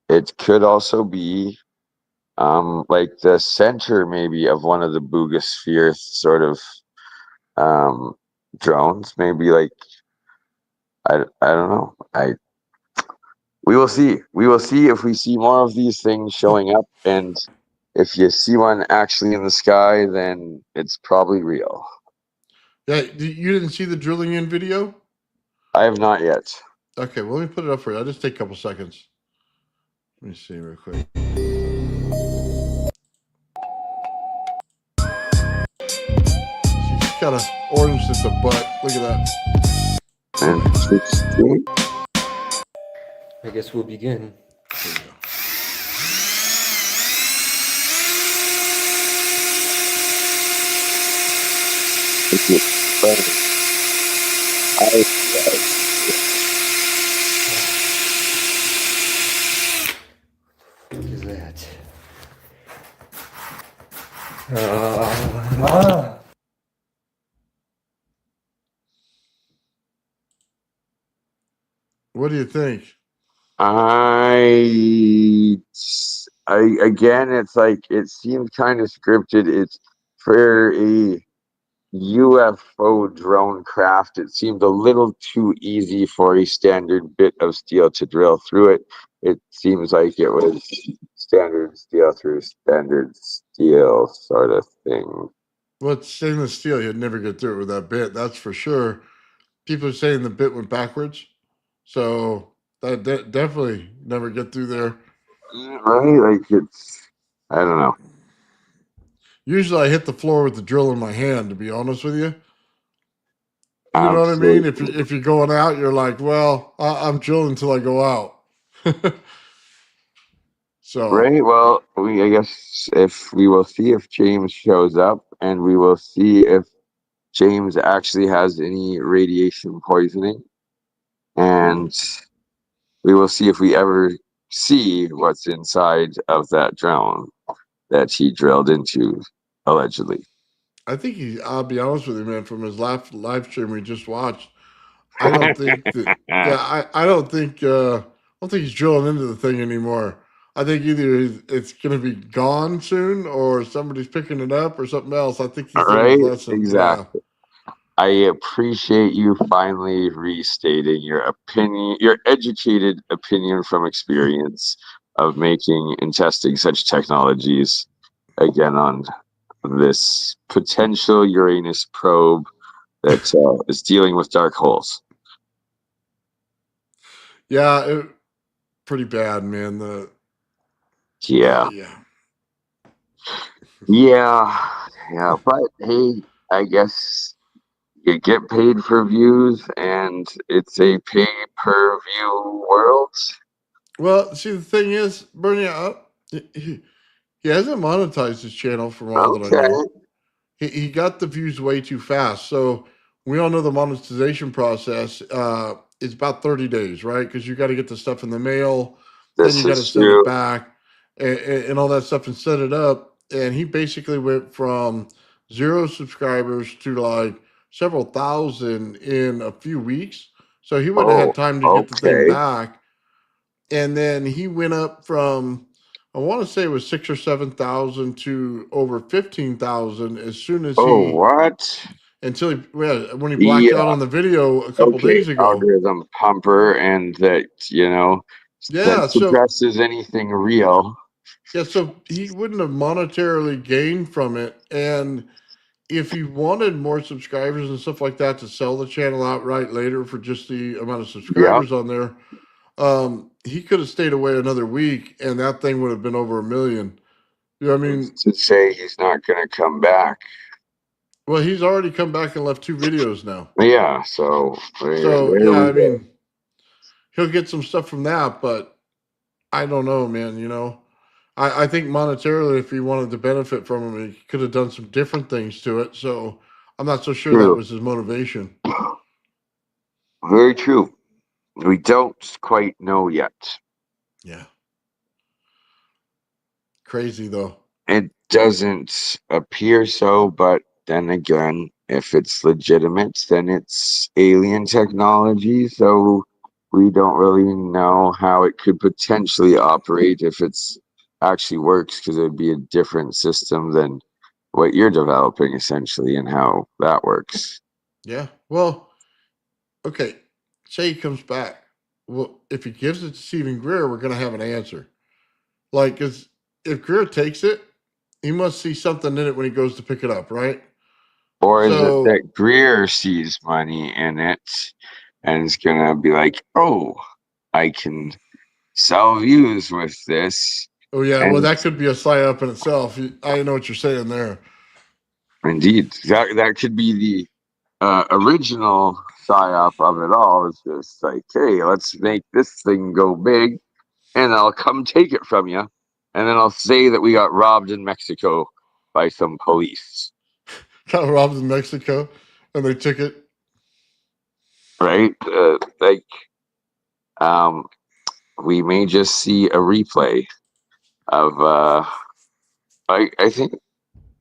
it could also be like the center maybe of one of the Boogosphere sort of um drones. Maybe like I don't know. We will see. We will see if we see more of these things showing up, and if you see one actually in the sky, then it's probably real. Yeah, you didn't see the drilling in video? I have not yet. Okay, well, let me put it up for you. I'll just take a couple seconds. Let me see real quick. She's got an orange at the butt. Look at that. Interesting. I guess we'll begin. There you go. What is that? What do you think? Again, it's like it seems kind of scripted. It's for a UFO drone craft. It seemed a little too easy for a standard bit of steel to drill through it. It seems like it was standard steel through standard steel sort of thing. Well, it's stainless steel. You'd never get through it with that bit. That's for sure. People are saying the bit went backwards. So that definitely never get through there. Right? Like I don't know. Usually I hit the floor with the drill in my hand, to be honest with you. You know what I mean? Absolutely. If you're going out, you're like, well, I'm drilling until I go out. So Right. Well, I guess if we will see if James shows up, and we will see if James actually has any radiation poisoning, and we will see if we ever see what's inside of that drone that he drilled into, allegedly. I think I'll be honest with you, man, from his live stream we just watched, I don't think that, yeah, I don't think he's drilling into the thing anymore. I think either it's going to be gone soon or somebody's picking it up or something else. I think he's learned his Right? lesson. Yeah. Exactly. I appreciate you finally restating your opinion, your educated opinion from experience of making and testing such technologies again on this potential Uranus probe that is dealing with dark holes. Yeah, pretty bad, man. Yeah, Yeah. yeah. But hey, I guess you get paid for views, and it's a pay-per-view world. Well, see, the thing is, Bernie, he hasn't monetized his channel from all that I Okay. know. He got the views way too fast. So we all know the monetization process is about 30 days, right? Because you got to get the stuff in the mail, then This you got to is send it true. back and all that stuff and set it up. And he basically went from 0 subscribers to like several thousand in a few weeks. So he would have had Oh, time to get the thing okay. back. And then he went up from, I want to say it was 6 or 7 thousand to over 15,000 as soon as Oh, he, what? until he, well, when he blacked out Yeah. on the video a couple Okay. days ago. Algorithm pumper, and that, that Yeah. So, suppresses anything real. yeah. So he wouldn't have monetarily gained from it. And if he wanted more subscribers and stuff like that to sell the channel outright later for just the amount of Yep. subscribers on there, he could have stayed away another week and that thing would have been over 1 million. You know what I Who's mean? to say he's not going to come back? Well, he's already come back and left 2 videos now. Yeah. So So, there yeah, we I go. mean, he'll get some stuff from that, but I don't know, man, I think monetarily, if he wanted to benefit from him, he could have done some different things to it. So I'm not so sure that True. was his motivation. Very true. We don't quite know yet. Yeah. Crazy, though. It doesn't appear so, but then again, if it's legitimate, then it's alien technology. So we don't really know how it could potentially operate if it's actually works, because it would be a different system than what you're developing essentially, and how that works. Yeah. Well, okay. Say he comes back. Well, if he gives it to Stephen Greer, we're going to have an answer. Like, 'cause if Greer takes it, he must see something in it when he goes to pick it up, right? Or is it So, that Greer sees money in it and is gonna be like, oh, I can sell views with this? oh yeah, well And that could be a side up in itself. I know what you're saying there. indeed, that could be the original psyop of it all. Is just like, hey, let's make this thing go big, and I'll come take it from you, and then I'll say that we got robbed in Mexico by some police, Got robbed in Mexico, and they took it. right? Um, we may just see a replay of. I think,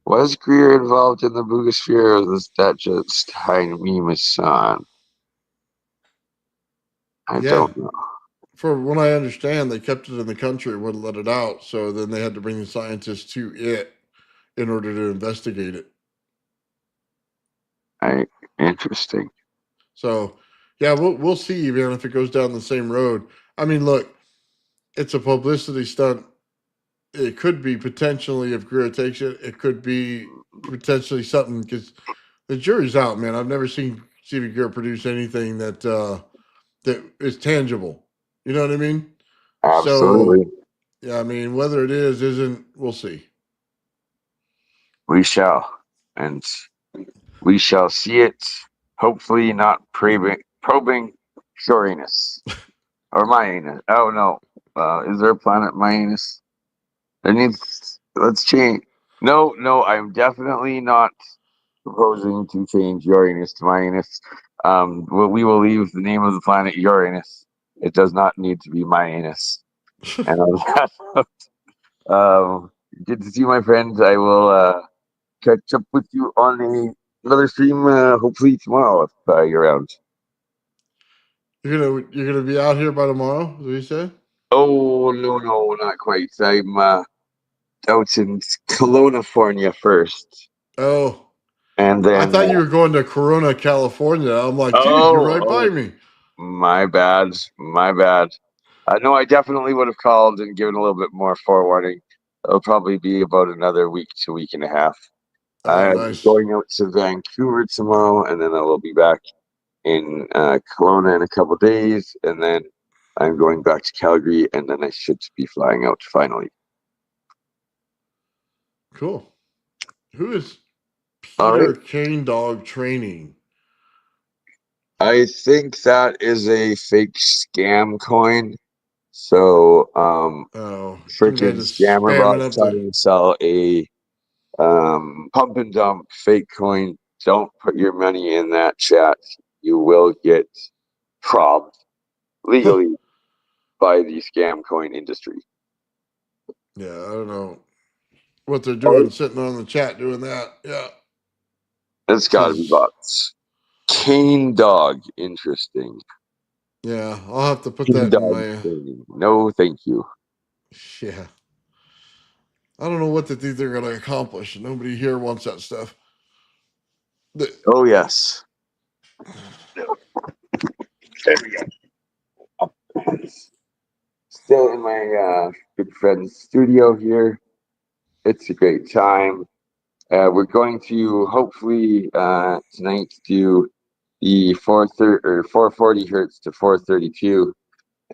was Greer involved in the Boogosphere, or was that just Jaime Maussan? I Yeah, don't know. for what I understand, they kept it in the country, wouldn't let it out. So then they had to bring the scientists to it in order to investigate it. Interesting. So yeah, we'll see, man, if it goes down the same road. I mean, look, it's a publicity stunt. It could be potentially, if Greer takes it, it could be potentially something because the jury's out, man. I've never seen Stevie Greer produce anything that is tangible. You know what I mean? So Absolutely. yeah, I mean whether it is isn't, we'll see. We shall. And we shall see it. Hopefully not probing Uranus. Or my anus. Oh no. Is there a planet my anus? There needs. Let's change. No, no, I'm definitely not proposing to change Uranus to my anus. We will leave the name of the planet Uranus. It does not need to be my anus. And on that note, good to see you, my friends. I will catch up with you on another stream, hopefully tomorrow if you're around. You're gonna be out here by tomorrow, is what you said? Oh no, not quite. I'm out in Kelowna first, Oh. and I then thought you were going to Corona, California. I'm like, dude, you're right by oh, me. my bad, my bad. No, I definitely would have called and given a little bit more forewarning. It'll probably be about another week to week and a half. Oh, I'm nice. going out to Vancouver tomorrow, and then I will be back in Kelowna in a couple days, and then I'm going back to Calgary, and then I should be flying out finally. Cool. Who is All Peter right. Cane Dog Training? I think that is a fake scam coin. So, Oh, some guy freaking just scammer spamming bots up there. trying to sell a pump and dump fake coin. Don't put your money in that chat. You will get robbed legally by the scam coin industry. Yeah, I don't know what they're Oh, doing, sitting on the chat doing that. Yeah. it's got to be Says, bots. Cane dog, interesting. yeah, I'll have to put Cane that in dog my, training. No, thank you. yeah. I don't know what they think they're going to accomplish. Nobody here wants that stuff. The- Oh yes. There we go. Still in my good friend's studio here. It's a great time. We're going to hopefully tonight do the 430 or 440 hertz to 432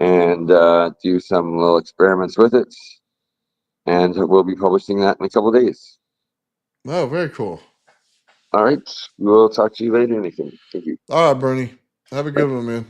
and do some little experiments with it. And we'll be publishing that in a couple days. oh, very cool. All right. We'll talk to you later, Nathan. Thank you. All right, Bernie. Have a good one, man.